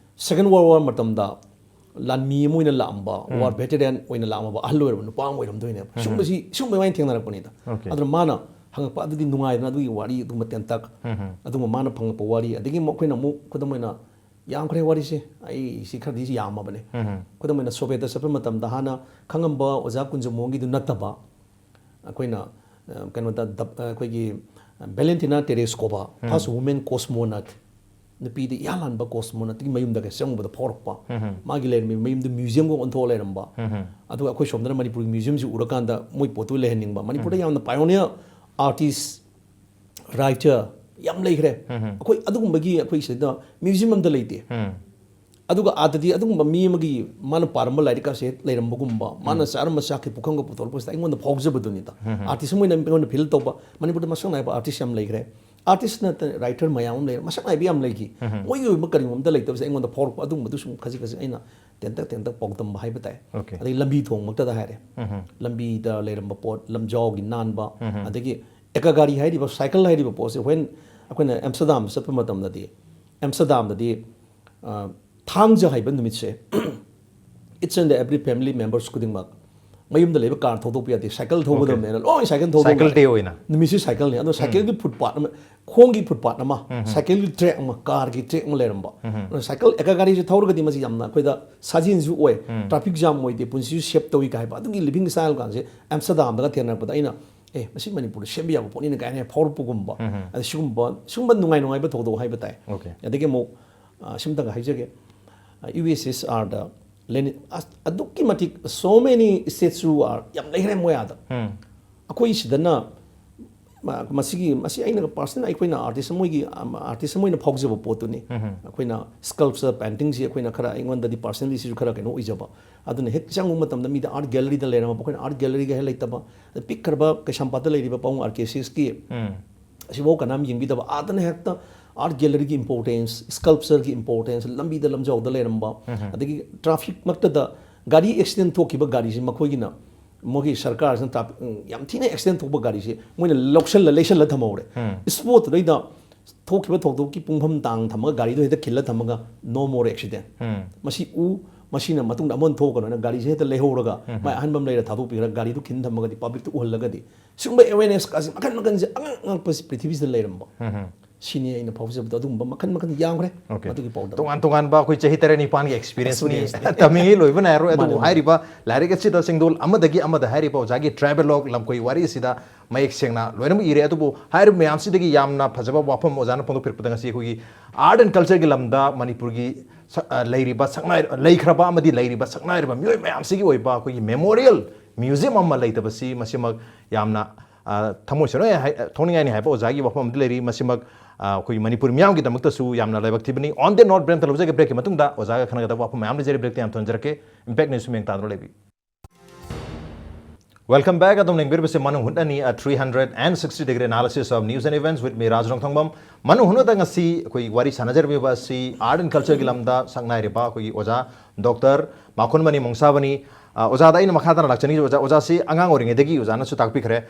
ꯁꯦꯀꯦꯟ ꯋꯥꯔꯜ ꯋꯥꯔ ꯃꯇꯝꯗ ꯂꯥꯟꯃꯤ ꯑꯃ ꯑꯣꯏꯅ ꯂꯥꯛꯑꯝꯕ ꯋꯥꯔ ꯚꯦꯇꯔꯤꯌꯥꯟ ꯑꯣꯏꯅ ꯂꯥꯛꯑꯝꯕ ꯑꯍꯜ ꯑꯣꯏꯔꯕ ꯅꯨꯄꯥ ꯑꯃ ꯑꯣꯏꯔꯝꯗꯣꯏꯅꯦꯕ ꯁꯨꯝꯕ ꯃꯥꯏꯅ ꯊꯦꯡꯅꯔꯛꯄꯅꯤꯗ ꯑꯗꯨꯅ ꯃꯥꯅ ꯍꯪꯉꯛꯄ ꯑꯗꯨꯗꯤ ꯅꯨꯡꯉꯥꯏꯗꯅ ꯑꯗꯨꯒꯤ ꯋꯥꯔꯤ ꯑꯗꯨꯒꯨꯝꯕ ꯇꯦꯟꯇꯛ ꯑꯗꯨꯒꯨꯝꯕ ꯃꯥꯅ ꯐꯪꯉꯛꯄ ꯋꯥꯔꯤ ꯑꯗꯒꯤ ꯑꯩꯈꯣꯏꯅ ꯑꯃꯨꯛ ꯈꯨꯗꯝ ꯑꯣꯏꯅ ꯌꯥꯝꯈ꯭ꯔꯦ ꯋꯥꯔꯤꯁꯦ ꯑꯩ ꯈꯔꯗꯤ ꯌꯥꯝꯃꯕꯅꯦ ꯈꯨꯗꯝ ꯑꯣꯏꯅ ꯁꯣꯚꯦꯠꯇ ꯆꯠꯄ ꯃꯇꯝꯗ ꯍꯥꯟꯅ ꯈꯪꯉꯝꯕ ꯑꯣꯖꯥ ꯀꯨꯟꯖꯃꯣꯡꯒꯤꯗꯨ ꯅꯠꯇꯕ ꯑꯩꯈꯣꯏꯅ ꯀꯩꯅꯣꯗ ꯑꯩꯈꯣꯏꯒꯤ ꯚꯦꯂꯦꯟꯇꯤꯅꯥ ꯇꯦꯔꯦꯁꯀꯣꯚꯥ ꯐꯥꯔꯁ ꯋꯨꯃꯦꯟ ꯀꯣꯁꯃꯣꯅꯠ ꯅꯨꯄꯤꯗ ꯏꯍꯥꯟ ꯍꯥꯟꯕ ꯀꯣꯁꯃꯣꯅꯠꯀꯤ ꯃꯌꯨꯝꯗꯒ ꯆꯪꯕꯗ ꯐꯥꯎꯔꯛꯄ ꯃꯥꯒꯤ ꯂꯩꯔꯝꯃꯤꯕ ꯃꯌꯨꯝꯗ ꯃ꯭ꯌꯨꯖꯤꯌꯝꯒ ꯑꯣꯟꯊꯣꯛꯑ ꯂꯩꯔꯝꯕ ꯑꯗꯨꯒ ꯑꯩꯈꯣꯏ ꯁꯣꯝꯗꯅ ꯃꯅꯤꯄꯨꯔꯒꯤ ꯃ꯭ꯌꯨꯖꯤꯌꯝꯁꯤ ꯎꯔꯀꯥꯟꯗ ꯃꯣꯏ ꯄꯣꯠꯇꯨ ꯂꯩꯍꯟꯅꯤꯡꯕ ꯃꯅꯤꯄꯨꯔꯗ ꯌꯥꯝꯅ ꯄꯥꯏꯑꯣꯅꯤꯌꯔ ꯑꯥꯔꯇꯤꯁ ꯔꯥꯏꯇꯔ ꯌꯥꯝ ꯂꯩꯈ꯭ꯔꯦ ꯑꯩꯈꯣꯏ ꯑꯗꯨꯒꯨꯝꯕꯒꯤ ꯑꯩꯈꯣꯏ ꯁꯤꯗ ꯃ꯭ꯌꯨꯖꯤꯌꯝ ꯑꯝꯇ ꯂꯩꯇꯦ ꯑꯗꯨꯒ ꯑꯥꯗꯗꯤ ꯑꯗꯨꯒꯨꯝꯕ ꯃꯤ ꯑꯃꯒꯤ ꯃꯥꯅ ꯄꯥꯔꯝꯕ ꯂꯥꯏꯔꯤꯛꯀꯁꯦ ꯂꯩꯔꯝꯕꯒꯨꯝꯕ ꯃꯥꯅ ꯆꯥꯔꯝꯕ ꯆꯥꯛꯀꯤ ꯄꯨꯈꯝꯒ ꯄꯨꯊꯣꯔꯛꯄꯁꯤꯗ ꯑꯩꯉꯣꯟꯗ ꯐꯥꯎꯖꯕꯗꯨꯅꯤꯗ ꯑꯥꯔꯇꯤꯁ ꯑꯃ ꯑꯣꯏꯅ ꯑꯩꯉꯣꯟda ꯐꯤꯜ ꯇꯧꯕ ꯃꯅꯤꯄꯨꯔꯗ ꯃꯁꯛ ꯅꯥꯏꯕ ꯑꯥꯔꯇꯤꯁ ꯌꯥꯝ ꯂꯩꯈ꯭ꯔꯦ ꯑꯥꯔꯇꯤꯁ ꯅꯠꯇ ꯔꯥꯏꯇꯔ ꯃꯌꯥꯝ ꯑꯃ ꯂꯩꯔꯦ ꯃꯁꯛ ꯅꯥꯏꯕ ꯌꯥꯝ ꯂꯩꯈꯤ ꯃꯣꯏꯒꯤ ꯑꯣꯏꯕ ꯀꯔꯤꯒꯨꯝꯕ ꯑꯝꯇ ꯂꯩꯇꯕꯁꯦ ꯑꯩꯉꯣꯟꯗ ꯐꯥꯎꯔꯛꯄ ꯑꯗꯨꯒꯨꯝꯕꯗꯨ ꯁꯨꯝ ꯈꯖꯤꯛ ꯑꯩꯅ ꯇꯦꯟꯇꯛ ꯄꯥꯎꯗꯝꯕ ꯍꯥꯏꯕ ꯇꯥꯏ ꯑꯗꯒꯤ ꯂꯝꯕꯤ ꯊꯣꯡꯃꯛꯇꯗ ꯍꯥꯏꯔꯦ ꯂꯝꯕꯤꯗ ꯂꯩꯔꯝꯕ ꯄꯣꯠ ꯂꯝꯖꯥꯎꯒꯤ ꯅꯥꯟꯕ ꯑꯗꯒꯤ ꯑꯦꯀꯥꯒꯥꯔꯤ ꯍꯥꯏꯔꯤꯕ ꯁꯥꯏꯀꯜ ꯍꯥꯏꯔꯤꯕ ꯄꯣꯠꯁꯦ ꯍꯣꯔꯦꯟ ꯑꯩꯈꯣꯏꯅ ꯑꯦꯝꯁꯇꯔꯗꯥꯝ ꯆꯠꯄ ꯃꯇꯝꯗꯗꯤ ꯑꯦꯝꯁꯇꯔꯗꯥꯝꯗꯗꯤ ꯊꯥꯡꯖ ꯍꯥꯏꯕ ꯅꯨꯃꯤꯠꯁꯦ it's and the every family members ꯈꯨꯗꯤꯡꯃꯛ ꯃꯌꯨꯝꯗ ꯂꯩꯕ ꯀꯥꯔ ꯊꯧꯗꯣꯛꯄ ꯌꯥꯗꯦ ꯁꯥꯏꯀꯜ ꯊꯧꯒꯗꯕꯅꯦꯅ ꯂꯣꯏ ꯁꯥꯏꯀꯜ ꯁꯥꯏꯀꯜ ꯗꯦ ꯑꯣꯏꯅ ꯅꯨꯃꯤꯠꯁꯤ ꯁꯥꯏꯀꯜꯅꯤ ꯑꯗꯣ ꯁꯥꯏꯀꯜꯒꯤ ꯐꯨꯠꯄꯥꯠ ꯑꯃ ꯈꯣꯡꯒꯤ ꯐꯨꯠꯄꯥꯠ ꯑꯃ ꯁꯥꯏꯀꯜꯒꯤ ꯇ꯭ꯔꯦꯛ ꯑꯃ ꯀꯥꯔꯒꯤ ꯇ꯭ꯔꯦꯛ ꯑꯃ ꯂꯩꯔꯝꯕ ꯁꯥꯏꯀꯜ ꯑꯦꯀꯥꯒꯥꯔꯤꯁꯤ ꯊꯧꯔꯒꯗꯤ ꯃꯁꯤ ꯌꯥꯝꯅ ꯑꯩꯈꯣꯏꯗ ꯁꯥꯖꯤꯟꯁꯨ ꯑꯣꯏ ꯇ꯭ꯔꯥꯐꯤꯛ ꯖꯥꯝ ꯑꯣꯏꯗꯦ ꯄꯨꯟꯁꯤꯁꯨ ꯁꯦꯞ ꯇꯧꯏ ꯀꯥꯏꯕ ꯑꯗꯨꯒꯤ ꯂꯤꯚꯤꯡ ꯁ꯭ꯇꯥꯏꯜ ꯀꯥꯟꯁꯦ ꯑꯦꯝꯁꯇꯔꯗꯥꯝꯗꯒ ꯊꯦꯡꯅꯔꯛꯄꯗ ꯑꯩꯅ ꯃꯁꯤ ꯃꯅꯤꯄꯨꯔꯗ ꯁꯦꯝꯕ ꯌꯥꯕ ꯄꯣꯠꯅꯤꯅ ꯀꯥꯏꯅ ꯐꯥꯎꯔꯛꯄꯒꯨꯝꯕ ꯑꯗ ꯁꯤꯒꯨꯝꯕ ꯅꯨꯡꯉꯥꯏꯕ ꯊꯧꯗꯣꯛ ꯍꯥꯏꯕ ꯇꯥꯏ ꯑꯗꯒꯤ ꯑꯃꯨꯛ ꯁꯤꯝꯇꯪ ꯍꯥꯏꯖꯒꯦ ꯌꯨ ꯑꯦꯁ ꯑꯦꯁ ꯑꯥꯔꯗ ꯑꯗꯨꯛꯀꯤ ꯃꯇꯤꯛ ꯁꯣ ꯃꯦꯅꯤ ꯁ꯭ꯇꯦꯠꯁꯨ ꯑꯥꯔ ꯌꯥꯝ ꯂꯩꯈ꯭ꯔꯦ ꯃꯣꯏ ꯑꯥꯗ ꯑꯩꯈꯣꯏ ꯁꯤꯗꯅ ꯃꯁꯤ ꯑꯩꯅ ꯄꯥꯔꯁꯅꯦꯜ ꯑꯩꯈꯣꯏꯅ ꯑꯥꯔꯇꯤꯁ ꯑꯃ ꯑꯣꯏꯅ ꯐꯥꯎꯖꯕ ꯄꯣꯠꯇꯨꯅꯤ ꯑꯩꯈꯣꯏꯅ ꯁ꯭ꯀꯜꯞꯆꯔ ꯄꯦꯟꯇꯤꯡꯁꯤ ꯑꯩꯈꯣꯏꯅ ꯈꯔ ꯑꯩꯉꯣꯟꯗꯗꯤ ꯄꯥꯔꯁꯅꯦꯜꯂꯤ ꯁꯤꯁꯨ ꯈꯔ ꯀꯩꯅꯣ ꯑꯣꯏꯖꯕ ꯑꯗꯨꯅ ꯍꯦꯛ ꯆꯪꯕ ꯃꯇꯝꯗ ꯃꯤꯗ ꯑꯥꯔꯠ ꯒꯦꯂꯔꯤꯗ ꯂꯩꯔꯝꯕ ꯑꯩꯈꯣꯏꯅ ꯑꯥꯔꯠ ꯒꯦꯂꯔꯤꯒ ꯍꯦꯛ ꯂꯩꯇꯕ ꯄꯤꯛꯈ꯭ꯔꯕ ꯀꯩꯁꯥꯝꯄꯥꯠꯇ ꯂꯩꯔꯤꯕ ꯄꯥꯎꯡ ꯑꯥꯔꯀꯦꯁꯤꯁꯀꯤ ꯑꯁꯤꯐꯥꯎ ꯀꯅꯥꯝ ꯌꯦꯡꯕꯤꯗꯕ ꯑꯥꯗꯅ ꯍꯦꯛꯇ ꯑꯥꯔꯠ ꯒꯦꯂꯔꯤꯒꯤ ꯏꯝꯄꯣꯔꯇꯦꯟꯁ ꯁ꯭ꯀꯜꯞꯆꯔꯒꯤ ꯏꯝꯄꯣꯔꯇꯦꯟꯁ ꯂꯝꯕꯤꯗ ꯂꯝꯖꯥꯎꯗ ꯂꯩꯔꯝꯕ ꯑꯗꯒꯤ ꯇ꯭ꯔꯥꯐꯤꯛ ꯃꯛꯇꯗ ꯒꯥꯔꯤ ꯑꯦꯛꯁꯤꯗꯦꯟ ꯊꯣꯛꯈꯤꯕ ꯒꯥꯔꯤꯁꯤ ꯃꯣꯏꯒꯤ ꯁꯔꯀꯥꯔꯁꯤꯅ ꯌꯥꯝ ꯊꯤꯅ ꯑꯦꯛꯁꯤꯗꯦꯟ ꯊꯣꯛꯄ ꯒꯥꯔꯤꯁꯤ ꯃꯣꯏꯅ ꯂꯩꯁꯜꯂ ꯊꯝꯍꯧꯔꯦ ꯁ꯭ꯄꯣꯠꯇꯨꯗꯩꯗ ꯊꯣꯛꯈꯤꯕ ꯊꯧꯗꯣꯛꯀꯤ ꯄꯨꯡꯐꯝ ꯇꯥꯡ ꯊꯝꯃꯒ ꯒꯥꯔꯤꯗꯣ ꯍꯦꯛꯇ ꯈꯤꯜꯂ ꯊꯝꯃꯒ ꯅꯣ ꯃꯣꯔ ꯑꯦꯛꯁꯤꯗꯦꯟ ꯃꯁꯤꯅ ꯃꯇꯨꯡꯗ ꯑꯃꯨꯛ ꯊꯣꯛꯀꯅꯣꯅ ꯒꯥꯔꯤꯁꯦ ꯍꯦꯛꯇ ꯂꯩꯍꯧꯔꯒ ꯃꯥꯏ ꯑꯍꯟꯕ ꯑꯃ ꯂꯩꯔ ꯊꯥꯗꯣꯛꯄꯤꯈ꯭ꯔꯒ ꯒꯥꯔꯤꯗꯨ ꯈꯤꯟ ꯊꯝꯃꯒꯗꯤ ꯄꯥꯕ꯭ꯂꯤꯛꯇ ꯎꯍꯜꯂꯒꯗꯤ ꯁꯤꯒꯨꯝꯕ ꯑꯦꯋꯦꯔꯅꯦꯁ ꯀꯥꯁꯦ ꯃꯈꯟꯁꯦ ꯑꯉꯛꯄ ꯄ꯭ꯔꯤꯊꯤꯕꯤꯁꯤꯗ ꯂꯩꯔꯝꯕ ꯁꯤꯅꯤ ꯑꯩꯅ ꯐꯥꯎꯖꯕꯗꯣ ꯑꯗꯨꯒꯨꯝꯕ ꯃꯈꯟ ꯃꯈꯟ ꯌꯥꯝꯈ꯭ರೆ ꯑꯗꯨꯒꯤ ꯄꯥꯎꯗ ꯇꯣꯉꯥꯟ ꯇꯣꯉꯥꯟꯕ ꯑꯩꯈꯣꯏ ꯆꯍꯤ 9 ꯑꯦꯛꯁꯄꯤꯔꯤꯌꯦꯟꯁꯅꯤ ꯇꯝꯃꯤꯉꯩ ꯂꯣꯏꯕ ꯅꯥꯏꯔꯣꯏ ꯑꯗꯨꯕꯨ ꯍꯥꯏꯔꯤꯕ ꯂꯥꯏꯔꯤꯛ ꯑꯁꯤꯗ ꯆꯤꯡꯗꯣꯜ ꯑꯃꯗꯒꯤ ꯑꯃꯗ ꯍꯥꯏꯔꯤꯕ ꯑꯣꯖꯥꯒꯤ ꯇ꯭ꯔꯥꯏꯕꯦꯂꯣꯒ ꯂꯝꯀꯣꯏ ꯋꯥꯔꯤ ꯑꯁꯤꯗ ꯃꯌꯦꯛ ꯁꯦꯡꯅ ꯂꯣꯏꯅꯃꯛ ꯏꯔꯦ ꯑꯗꯨꯕꯨ ꯍꯥꯏꯔꯤꯕ ꯃꯌꯥꯝꯁꯤꯗꯒꯤ ꯌꯥꯝꯅ ꯐꯖꯕ ꯋꯥꯐꯝ ꯑꯣꯖꯥꯅ ꯐꯣꯡꯗꯣꯛꯄꯤꯔꯛꯄꯗ ꯉꯁꯤ ꯑꯩꯈꯣꯏꯒꯤ ꯑꯥꯔꯠ ꯑꯦꯟड ꯀꯜꯆꯔꯒꯤ ꯂꯝꯗ ꯃꯅꯤꯄꯨꯔꯒꯤ ꯂꯩꯔꯤꯕ ꯂꯩꯈ꯭ꯔꯕ ꯑꯃꯗꯤ ꯂꯩꯔꯤꯕ ꯁꯛꯅꯥꯏꯔꯕ ꯃꯤꯑꯣꯏ ꯃꯌꯥꯝꯁꯤꯒꯤ ꯑꯣꯏꯕ ꯑꯩꯈꯣꯏꯒꯤ ꯃꯦꯃꯣꯔꯤꯌꯦꯜ म्यूजियम अमा लेतबसी मसिमक यामना थमोय सनो थोनिंगाइनि हाइबा ओजागी वफम अमदि लेरि मसिमक अखोई मणिपुर मियामगी दमक्तसु यामना लाइबक थिबनी ऑन द नॉट ब्रेम तलबजे ब्रेक की मतुंगदा ओजागा खनगदा वफम म्याम लेजरि ब्रेक त्याम थोंजरके इंपैक्ट न्यूज मेंग तादरो लेबी Welcome back. Adom neng birbese Manung Hutna ni a 360-degree analysis of news and events with me Nongthombam. Manung Hutna dang si koi wari sanajar biba si art and culture gilamda sangnai riba koi oja Dr. Makhonmani Mongsaba ni oja da ina makhadana lakchani oja si angang oringe degi oja na su takpi khare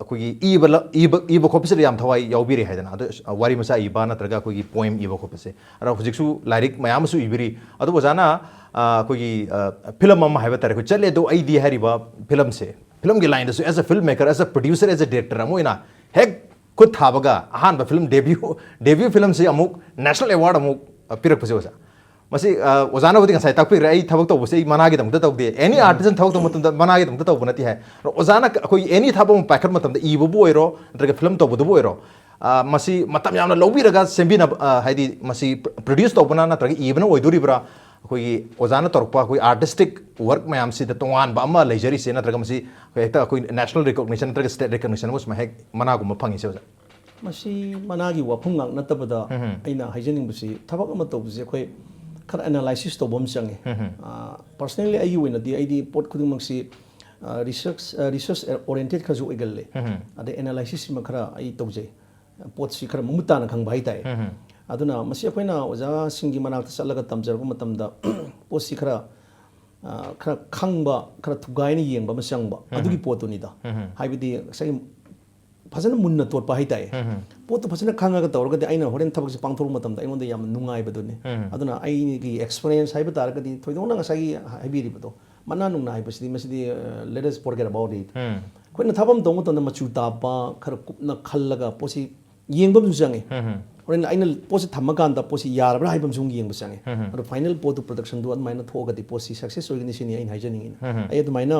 koi iba kopise yam thawai yaubiri haidana adu wari masa iba na traga koi poem iba kopise ara hujiksu lyric mayam su ibiri adu oja na कोई film अमा है तारे को चले दो आई दी हरी बा film की line as a film maker as a producer as a director अमोइना हेक खुद थाबगा अहान बा फिल्म डेब्यू फिल्म से अमुक नेशनल अवार्ड अमुक पिरक पसे ओजा मसी ओजाना बदि गसाय ताकपि रे थबक तो बसे मनागे दम तौदे एनी आर्टिजन थबक तो मतम मनागे दम तौब नति है ओजाना कोई एनी थाबम पैकर मतम इबबु ओइरो नत्रगा फिल्म तौबदु ओइरो मसी मतम यामना लौबिरगा सेंबिना हाइदि मसी प्रोड्यूस तौबना नत्रगा इबना ओइदुरिब्रा कोई ओजाना तौरपा कोई आर्टिस्टिक वर्क मैम से तोान बमा लेजरी से नत्रगा मसी हेक्ता कोई नेशनल रिकॉग्निशन नत्रगा स्टेट रिकॉग्निशन मस हेक मनागुम फंगी से ओजा मसी मनागी वफम गांग नतबदा अइना हाइजनिंग बसी थबक अमा तौबसे कोई खरा एनालाइसिस तौबम चंगे पर्सनली आई ओइनदी आईदी पोट खुदिंग मक्सी रिसर्च ओरिएंटेड खजु इगल्ले अदे एनालाइसिस म खरा आई तौजे पोट सी खरा मुमुताना खंग भाई ताई अदुना मसी अखोइना ओजा सिंगी मनाक चलगा तमजरबो मतमदा पोसी खरा खरा खंगबा खरा थुगाइना येंगबा मसंगबा अदुगी पोतुनिदा हाइबदी सै फजन मुन्ना तोरपा हाइताय पोतो फजन खंगागा तौरगदि आइना होरेन थबकसे पांथोर मतमदा आइनोंदा याम नुंगाइबदुनि अदुना आइनिगी एक्सपीरियंस हाइबा तारगदि थोइदोंना ngसागी हाइबिरिबदो मना नुंगना हाइबसिदि मसिदि let us forget about it खोइना थाबम दौंग तंदा मचु तापा खरा कुपना खल्लगा पोसी येंगबम जुंगे होरेन आइना पोसी थम्मकांदा पोसी यारबरा हाइबम जुंग येंगब चंगे अदो फाइनल पोतो प्रोडक्शन दु अदमाइना थोगदि पोसी सक्सेस ओइगनि सिनि आइन हाइजनिंगिन आइ अदमाइना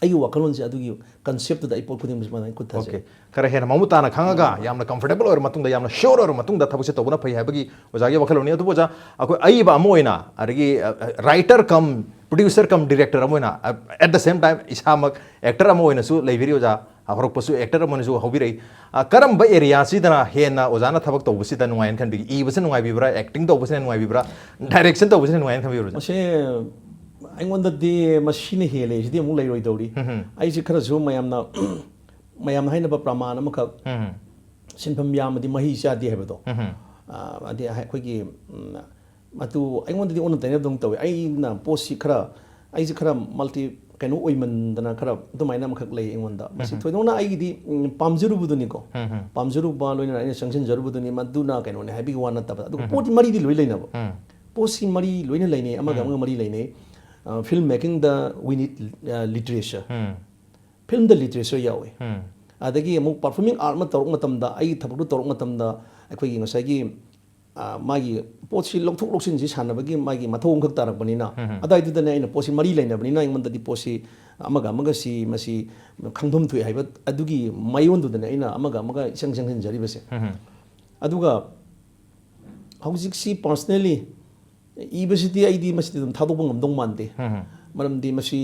आई वखलोन से अदुगी कांसेप्ट दा इपोट खुदिम बिस्मा नाइ कुथा ओके खरा हेना ममुताना खंगागा यामना कंफर्टेबल और मतुंग दा यामना श्योर और मतुंग दा थबसे तोबना फै हाबगी ओजागे वखलोनी अदु बोजा अको आइबा अमोइना अरगी writer cum producer cum director अमोइना एट द सेम टाइम इसामक एक्टर अमोइना सु लेबिरि ओजा हरकपसु एक्टर अमोइना सु हौबिरै करम ब एरिया सिदना हेना ओजाना थबक तौबसिदा नुवायन खनबि इबसे नुवाय बिब्रा एक्टिंग तौबसे नुवाय बिब्रा डायरेक्शन तौबसे नुवायन खनबि मसे अइंगोंददि मसिने हेले सिदि अमु लैरोय दौरी आइसि खरसु मयाम हाइनबा प्रमाण अमखक सिनफम यामदि महि चादि हेबदो अदि अखोइगी मतु अइंगोंददि ओन तैना दंग तौय आइना पोसी खरा आइसि खरा मल्टी कैनो ओइमंदना खरा दुमाइना मखक लै अइंगोंदा मसि थोइदोंना आइगिदि पामजरुबुदुनिको पामजरुबा लोइना आइना संसन जरुबुदुनि मदुना कैनोने हाइबि वाना तबा अदु पोटी मरिदि लोइ लैनबो पोसी मरि लोइना लैने अमगा मरि लैने filmmaking da we need literature film da literature yawe adagi amuk performing art ma torok matamda ai thabuk torok matamda akhoi ngasai magi potsi lokthok loksin ji sanabagi magi mathong khak tarak banina adai du da ne ina posi mari laina banina ingmanda di posi amaga si masi khangthom thui haiba adugi mayon du da ne ina amaga isang jari base aduga haujik si personally इबसिदि आइदि मसिदि दम थादोक ngam मानते मरमदि मसी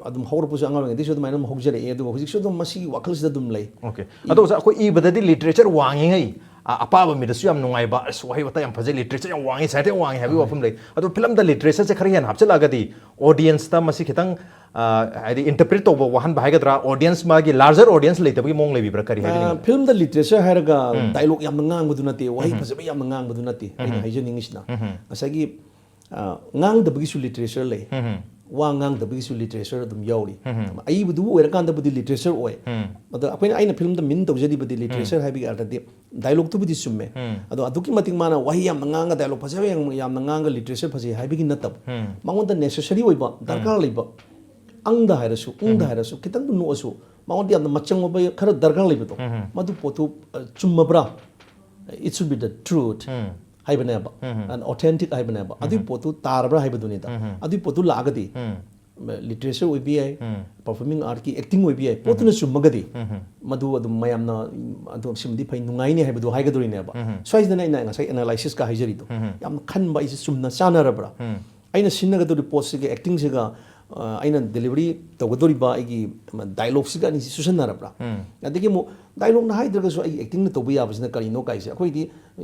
अदम हौरपुस अंगांग दिसो दमाइना हौजरे ए दु हजिक सो दम मसी वाखलसिदा दम लै okay अदो जा कोइ इबददि लिटरेचर वांगे है अपाबा मिदसु याम नुंगाइबा सवाहि वता याम फजे लिटरेचर याम वांगे साइते वांगे हाबि वफम लै अदो फिल्म द लिटरेचर से खरियन हापचलागदि ऑडियंस ता मसी खितंग हाइदि इंटरप्रेट तोबो वाहन बाहायगद्रा ऑडियंस मागी लार्जर ऑडियंस लेतबि मोंग लेबिब्रा करि हाइदि फिल्म द लिटरेचर हायरगा डायलॉग याम ngangbdu nate wahi फजबे याम ngangbdu nate ai हाइजनिंगिसना असगी ngang दबगी सु लिटरेचर लै वा ngang दबगी सु लिटरेचर दम यावरी आई बुदु ओरकान दबदी लिटरेचर ओय अद अखोइन आइना फिल्म द मिन तौजदि बदी लिटरेचर हाइबि अर्थदि डायलॉग तो बुदि सुmme अदो अदुकी मतिक माना वाहि याम ngang डायलॉग फजबे याम ngang लिटरेचर फजे हाइबि नतब मंगोन द नेसेसरी ओइबा दरकार लैबा अंगदा हायरसु उंगदा हायरसु खितंग नुअसु मंगोन याम मचंग ओबा खरा दरकार लैबतो मदु पोतु चुम्मब्रा it should be the truth haibneba and authentic haibneba adu potu tarbra haibaduni da adu potu lagadi literature oi bi performing art ki acting oi bi potu na chumagadi madu adu mayamna adu simdi phai nungai ni haibadu haigaduri ne ba sois dana ina ngasai analysis ka haijari do yam khanba is sumna chanarabra aina sinnaga do post ge acting se ga aina delivery tawgadori ba igi dialogue siga ni susanarabra adigi mo dialogue na haidraga so ai acting na tobu ya basna kari no kaise akoi di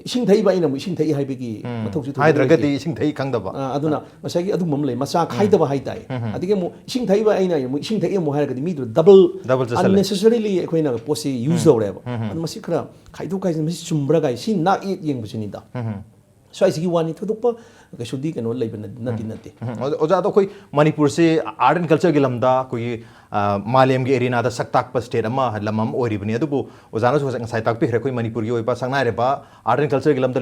ising thai ba ina ising thai haibigi mathau ju haidraga di ising thai khangdaba aduna masagi adu mom le macha khaidaba haitai adigi mo ising thai ba aina mo ising thai mo hairaga di mi double unnecessarily akoi na posi use dore ba adu masi khara khaidu kai masi chumbra kai si na it yeng busini da so ai sigi wani thudukpa ka shudi kano leiba nati nati oja to koi manipur se art and culture gi lamda koi malem gi arena da saktak pa state ama lamam oribani adubu ojana so sai tak pi khre koi manipur gi oiba sangnai re ba art and culture gi lamda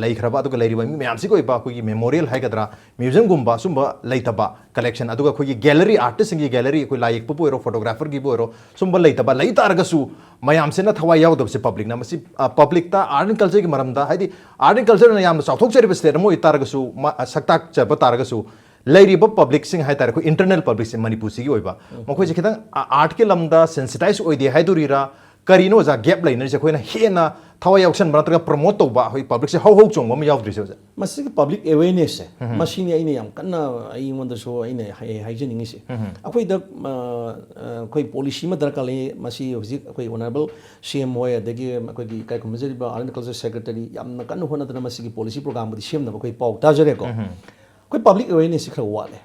lai khraba adu lai riba mi myam si koi ba koi memorial hai kadra museum gumba sumba laitaba collection aduga koi gallery artist gi gallery koi laik pu ero photographer gi ero sumba laitaba lai targa su mayam se na thawai yaw dob se public na masi public ta art and culture gi maramda haidi art and culture na yam chawthok cheri ba state mo itarga su saktak chaba targa su lairiba public sing hai tar ko internal public se manipur si gi oiba mokoi je khitang art ke lamda sensitize oide haidurira karino ja gap lainer je khoina hena thawai auction banatraga promote toba hoi public se how chong ma yaw drise ja masi public awareness se machine ai ne yam kanna ai ngonda so ai ne hygiene ngi se akoi da koi policy ma darka le masi hojik akoi honorable cm hoy adagi akoi gi kai commissioner ba art and culture secretary yam na kan hona da masi gi policy program budi sem na koi pau ta jare ko koi public awareness khra wale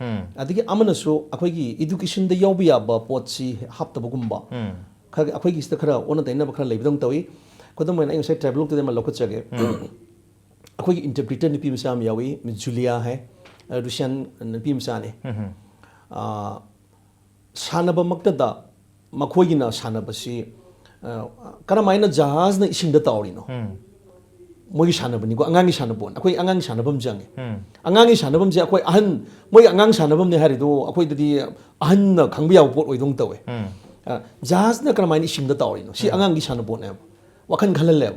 adigi amana so akoi gi education da yaw biya ba pot si hap ta bugumba khag akoi gi sta khra ona taina ba khra leibdong tawi kodam mai ai sai travel to dem lokot chage akoi gi interpreter ni pi misa yawi julia hai russian ni pi misa ne sanaba makta da makhoi gi na sanaba si karamaina jahaz na ising da tawri no mogi sanabani ko angangi sanabon akoi angangi sanabam jange angangi sanabam je akoi ahan moi angang sanabam ne hari do akoi dadi ahan na khangbiya pot oidong tawe jahaz na karamaina ising da tawri no si angangi sanabon ne wakhan khalal le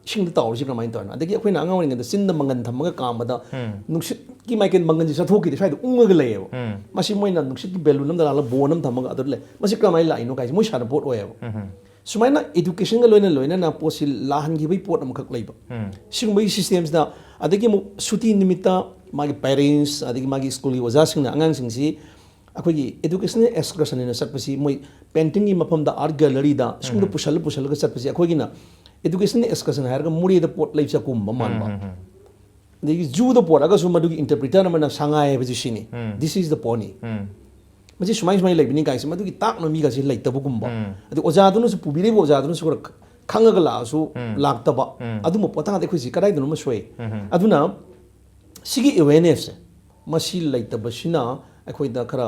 ising da tawri si karamaina tawna adagi akoi na angang ngi da sin da mangan thamaga kamada nuksit ki maiken mangan ji sathoki de sai do ungaga leyebo masi moi na nuksit ki belun nam da la bonam thamaga adurle masi karamaina la ino kai moi sanabot oyebo sumaina education ga loina na posil lahan gi bai pot am khak leiba singbai systems da adagi mu suti nimita magi parents adagi magi school gi oja sing na angang sing si akoi gi education excursion na satpasi moi painting gi mafam da art gallery da sing da pusal ga satpasi akoi gi na education excursion har ga muri da pot leisa kum man ba dagi ju da pot aga su madu gi interpreter na mana sangai ba ji sini this is the pony maji sumai leibini kai se madu gi tak no mi ga se leitabu gumba adu oja dunu su pubiri bo oja dunu su khangaga la su laktaba adu mo potang de khisi kadai dunu ma soi aduna sigi awareness masi leitaba sina akhoi da khara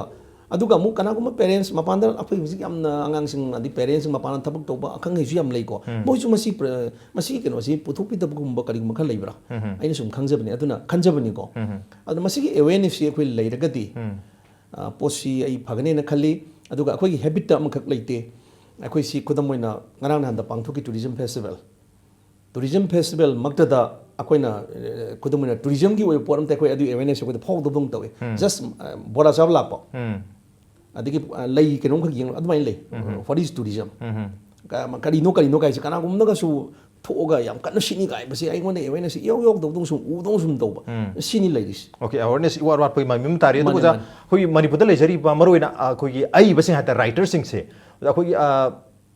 aduga mu kana guma parents mapanda apai hujik amna angang sing adi parents mapana thabak toba akhang heju yam leiko moi su masi keno si puthuk pi tabugumba kari guma khan leibra aina sum khangjabani aduna khanjabani ko adu masi gi awareness si akhoi leiragadi posi ai phagane na khali aduga akhoi gi habit am khak leite akhoi si khudam moina ngarang na da pangthuki tourism festival makta da akhoi na khudam moina tourism gi oi poram ta akhoi adu awareness ko da phok dong tawe just bora sab la pa adigi lei kenom khak yeng adu mai lei what is tourism kari no kai se kana gum na ga su thoga yam kan sini kai basi ai ngone awareness yok dong sum u dong sum do ba sini ladies okay awareness war poi ma mim tari do ja hoi manipur da lejari ba maroina khoi gi ai basi hata writer sing se khoi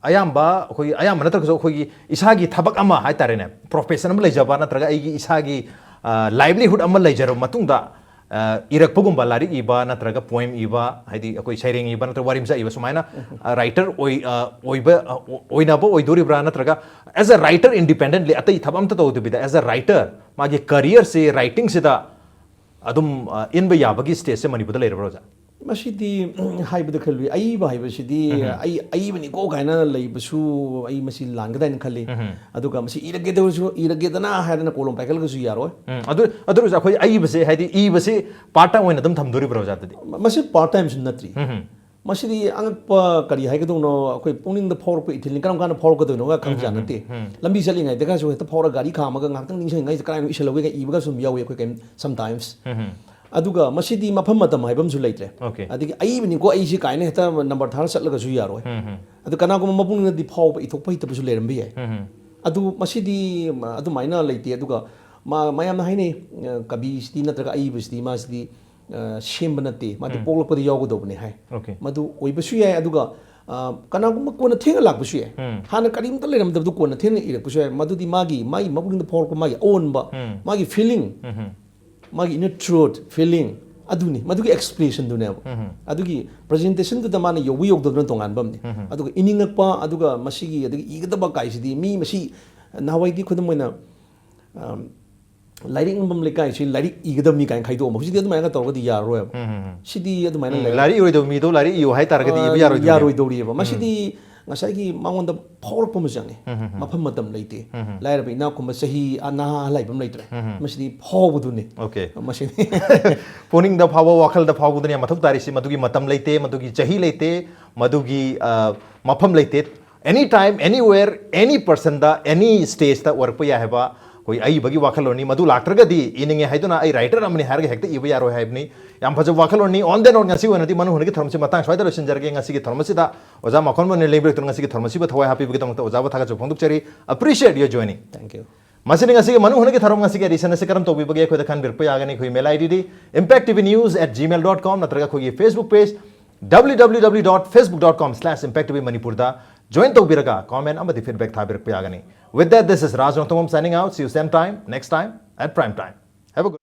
ayamba khoi ayamba na tra khoi gi isagi thabak ama hai tare ne profession am lejaba na tra ai gi isagi livelihood am lejaro matung da irak pugumba lari iba na traga poem iba haidi akoi sharing iba na warim sa iba sumaina writer oina bo oidori bra na traga as a writer independently atai thabam ta to bida as a writer magi career se writing se da adum inba yabagi stage se manipur da leira bra masidi haibada khalwi ai ba haibasidi ai bani ko gaina leibasu ai masi langada in khali aduga masi irage dana haidana kolom paikal ga su yaro adu akhoi ai base haidi i base part time oina dum thamdori bro jatadi masi part time sun natri ꯃꯁꯤꯗꯤ ꯑꯉꯛꯄ ꯀꯔꯤ ꯍꯥꯏꯒꯗꯧꯅꯣ ꯑꯩꯈꯣꯏ ꯄꯨꯛꯅꯤꯡꯗ ꯐꯥꯎꯔꯛꯄ ꯏꯊꯤꯜꯅꯤ ꯀꯔꯝ ꯀꯥꯟꯗ ꯐꯥꯎꯔꯛꯀꯗꯣꯏꯅꯣꯒ ꯈꯪꯖꯥ ꯅꯠꯇꯦ ꯂꯝꯕꯤ ꯆꯠꯂꯤꯉꯩꯗꯒꯁꯨ ꯍꯦꯛꯇ ꯐꯥꯎꯔ ꯒꯥꯔꯤ ꯈꯥꯝꯃꯒ ꯉꯥꯛꯇꯪ ꯅꯤꯡꯁꯤꯡꯉꯩꯁꯤꯗ ꯀꯗꯥꯏꯅꯣ ꯏꯁꯜꯍꯧꯒꯦ ꯏꯕꯒ ꯁꯨꯝ ꯌꯥꯎꯏ ꯑꯩꯈꯣꯏ ꯀꯩꯝ ꯁꯝꯇꯥꯏꯝꯁ ꯑꯗꯨꯒ ꯃꯁꯤꯗꯤ ꯃꯐꯝ ꯃꯇꯝ ꯍꯥꯏꯕ ꯑꯃꯁꯨ ꯂꯩꯇ꯭ꯔꯦ ꯑꯗꯒꯤ ꯑꯏꯕꯅꯤꯀꯣ ꯑꯩꯁꯤ ꯀꯥꯏꯅ ꯍꯦꯛꯇ ꯅꯝꯕꯔ ꯊꯥꯔ ꯆꯠꯂꯒꯁꯨ ꯌꯥꯔꯣꯏ ꯑꯗꯨ ꯀꯅꯥꯒꯨꯝꯕ ꯃꯄꯨꯡꯅꯤꯡꯗꯗꯤ ꯐꯥꯎꯕ ꯏꯊꯣꯛꯄ ꯍꯩꯇꯕꯁꯨ ꯂꯩꯔꯝꯕ ꯌꯥꯏ ꯑꯗꯨ ꯃꯁꯤꯗꯤ ꯑꯗꯨꯃꯥꯏꯅ ꯂꯩꯇꯦ ꯑꯗꯨꯒ ꯃꯌꯥꯝꯅ ꯍꯥꯏꯅꯩ ꯀꯕꯤꯁꯤꯗꯤ ꯅꯠꯇ꯭ꯔꯒ ꯑꯏꯕꯁꯤꯗꯤ ꯃꯥꯁꯤꯗꯤ ꯁꯦꯝꯕ ꯅꯠꯇꯦ ꯃꯥꯗꯤ ꯄꯣꯛꯂꯛꯄꯗ ꯌꯥꯎꯒꯗꯧꯕꯅꯦ ꯍꯥꯏ ꯃꯗꯨ ꯑꯣꯏꯕꯁꯨ ꯌꯥꯏ ꯑꯗꯨꯒ ꯀꯅꯥꯒꯨꯝꯕ ꯀꯣꯟꯅ ꯊꯦꯡꯅ ꯂꯥꯛꯄꯁꯨ ꯌꯥꯏ ꯍꯥꯟꯅ ꯀꯔꯤꯝꯇ ꯂꯩꯔꯝꯗꯕꯗꯨ ꯀꯣꯟꯅ ꯊꯦꯡꯅ ꯏꯔꯛꯄꯁꯨ ꯌꯥꯏ ꯃꯗꯨꯗꯤ ꯃꯥꯒꯤ ꯃꯄꯨꯡꯗ ꯐꯥꯎꯔꯛꯄ ꯃꯥꯒꯤ ꯑꯑꯣꯟꯕ ꯃꯥꯒꯤ ꯐꯤꯂꯤꯡ ꯃꯥꯒꯤ ꯏꯅꯔ ꯇ꯭ꯔꯨꯊ ꯐꯤꯂꯤꯡ ꯑꯗꯨꯅꯤ ꯃꯗꯨꯒꯤ ꯑꯦꯛꯁꯄ꯭ꯔꯦꯁꯟꯗꯨꯅꯦꯕ ꯑꯗꯨꯒꯤ ꯄ꯭ꯔꯖꯦꯟꯇꯦꯁꯟꯗꯨꯗ ꯃꯥꯅ ꯌꯧꯗꯕꯅ ꯇꯣꯉꯥꯟꯕ ꯑꯃꯅꯤ ꯑꯗꯨꯒ ꯏꯅꯤꯡꯉꯛꯄ ꯑꯗꯨꯒ ꯃꯁꯤꯒꯤ ꯑꯗꯒꯤ ꯏꯒꯗꯕ ꯀꯥꯏꯁꯤꯗꯤ ꯃꯁꯤ ꯅꯍꯥꯟꯋꯥꯏꯗꯤ ꯈꯨꯗꯝ ꯑꯣꯏꯅ ꯂꯥꯏꯔꯤꯛ ꯅꯝꯐꯝ ꯂꯩꯀꯥꯏꯁꯤ ꯂꯥꯏꯔꯤꯛ ꯏꯒꯗꯕꯅꯤ ꯀꯥꯏꯅ ꯈꯥꯏꯗꯣꯛꯑꯝꯕ ꯍꯧꯖꯤꯛꯇꯤ ꯑꯗꯨꯃꯥꯏꯅ ꯇꯧꯔꯒꯗꯤ ꯌꯥꯔꯔꯣꯏꯕ ꯁꯤꯗꯤ ꯑꯗꯨꯃꯥꯏꯅ ꯂꯥꯏꯔꯤꯛ ꯏꯔꯣꯏꯗꯕ ꯃꯤꯗꯣ ꯂꯥꯏꯔꯤꯛ ꯏꯌꯨ ꯍꯥꯏꯇꯥꯔꯒꯗꯤ ꯏꯕ ꯌꯥꯔꯣꯏꯗꯧꯔꯤꯑꯕ ꯃꯁꯤꯗꯤ ꯉꯁꯥꯏꯒꯤ ꯃꯉꯣꯟꯗ ꯐꯥꯎꯔꯛꯄ ꯑꯃ ꯆꯪꯉꯦ ꯃꯐꯝ ꯃꯇꯝ ꯂꯩꯇꯦ ꯂꯥꯏꯔꯕ ꯏꯅꯥꯛꯀꯨꯝꯕ ꯆꯍꯤ ꯅꯍꯥ ꯂꯩꯕ ꯑꯃ ꯂꯩꯇ꯭ꯔꯦ ꯃꯁꯤꯗꯤ ꯐꯥꯎꯕꯗꯨꯅꯤ ꯃꯁꯤꯗꯤ ꯄꯨꯛꯅꯤꯡꯗ ꯐꯥꯎꯕ ꯋꯥꯈꯜꯗ ꯐꯥꯎꯕꯗꯨꯅꯤ ꯃꯊꯧ ꯇꯥꯔꯤꯁꯤ ꯃꯗꯨꯒꯤ ꯃꯇꯝ ꯂꯩꯇꯦ ꯃꯗꯨꯒꯤ ꯆꯍꯤ ꯂꯩꯇꯦ ꯃꯗꯨꯒꯤ ꯃꯐꯝ ꯂꯩꯇꯦ ꯑꯦꯅꯤ ꯇꯥꯏꯝ ꯑꯦꯅꯤꯋꯦꯌꯔ ꯑꯦꯅꯤ ꯄꯔꯁꯟꯗ ꯑꯦꯅꯤ ꯁ꯭ꯇꯦꯖꯇ ꯑꯣꯏꯔꯛꯄ ꯌꯥꯏ ꯍꯥꯏꯕ ꯑꯩꯈꯣꯏ ꯑꯏꯕꯒꯤ ꯋꯥꯈꯜꯂꯣꯟꯅꯤ ꯃꯗꯨ ꯂꯥꯛꯇ꯭ꯔꯒꯗꯤ ꯏꯅꯤꯡꯉꯦ ꯍꯥꯏꯗꯨꯅ ꯑꯩ ꯔꯥꯏꯇꯔ ꯑꯃꯅꯤ ꯍꯥꯏꯔꯒ ꯍꯦꯛꯇ ꯏꯕ ꯌꯥꯔꯣꯏ ꯍꯥꯏꯕꯅꯤ ꯌꯥꯝ ꯐꯖꯕ ꯋꯥꯈꯜꯂꯣꯟꯅꯤ ꯑꯣꯟ ꯗꯦꯟ ꯑꯣꯟ ꯉꯁꯤ ꯑꯣꯏꯅꯗꯤ ꯃꯅꯨꯡ ꯍꯨꯠꯅꯒꯤ ꯊꯧꯔꯝꯁꯤ ꯃꯇꯥꯡ ꯁ꯭ꯋꯥꯏꯗ ꯂꯣꯏꯁꯤꯟꯖꯔꯒꯦ ꯉꯁꯤꯒꯤ ꯊꯧꯔꯝ ꯑꯁꯤꯗ ꯑꯣꯖꯥ ꯃꯈꯣꯟꯃꯅꯤ ꯂꯩꯕꯤꯔꯛꯇꯨꯅ ꯉꯁꯤꯒꯤ ꯊꯧꯔꯝ ꯑꯁꯤꯕꯨ ꯊꯋꯥꯏ ꯍꯥꯞꯄꯤꯕꯒꯤꯗꯃꯛꯇ ꯑꯣꯖꯥꯕꯨ ꯊꯥꯒꯠꯆꯕ ꯐꯣꯡꯗꯣꯛꯆꯔꯤ ꯑꯄ꯭ꯔꯤꯁꯤꯌꯦꯠ ꯌꯣꯔ ꯖꯣꯏꯅꯤꯡ ꯊꯦꯡꯛ ꯌꯨ ꯃꯁꯤꯅꯤ ꯉꯁꯤꯒꯤ ꯃꯅꯨꯡ ꯍꯨꯠꯅꯒꯤ ꯊꯧꯔꯝ ꯉꯁꯤꯒꯤ ꯑꯦꯗꯤꯁꯟ ꯑꯁꯤ ꯀꯔꯝ ꯇꯧꯕꯤꯕꯒꯦ ꯑꯩꯈꯣꯏꯗ ꯈꯟꯕꯤꯔꯛꯄ ꯌꯥꯒꯅꯤ ꯑꯩꯈꯣꯏ ꯃꯦꯜ ꯑꯥꯏ ꯗꯤ impactvnews@gmail.com ꯅꯠꯇ꯭ꯔꯒ ꯑꯩꯈꯣꯏꯒꯤ Facebook page www.facebook.com/impactvmanipurda join tꯧꯕꯤꯔꯒ comment amadi feedback thabirꯛꯄ ꯌꯥꯒꯅꯤ. With that, this is Raj Nongthombam signing out. See you same time, next time, at prime time. Have a good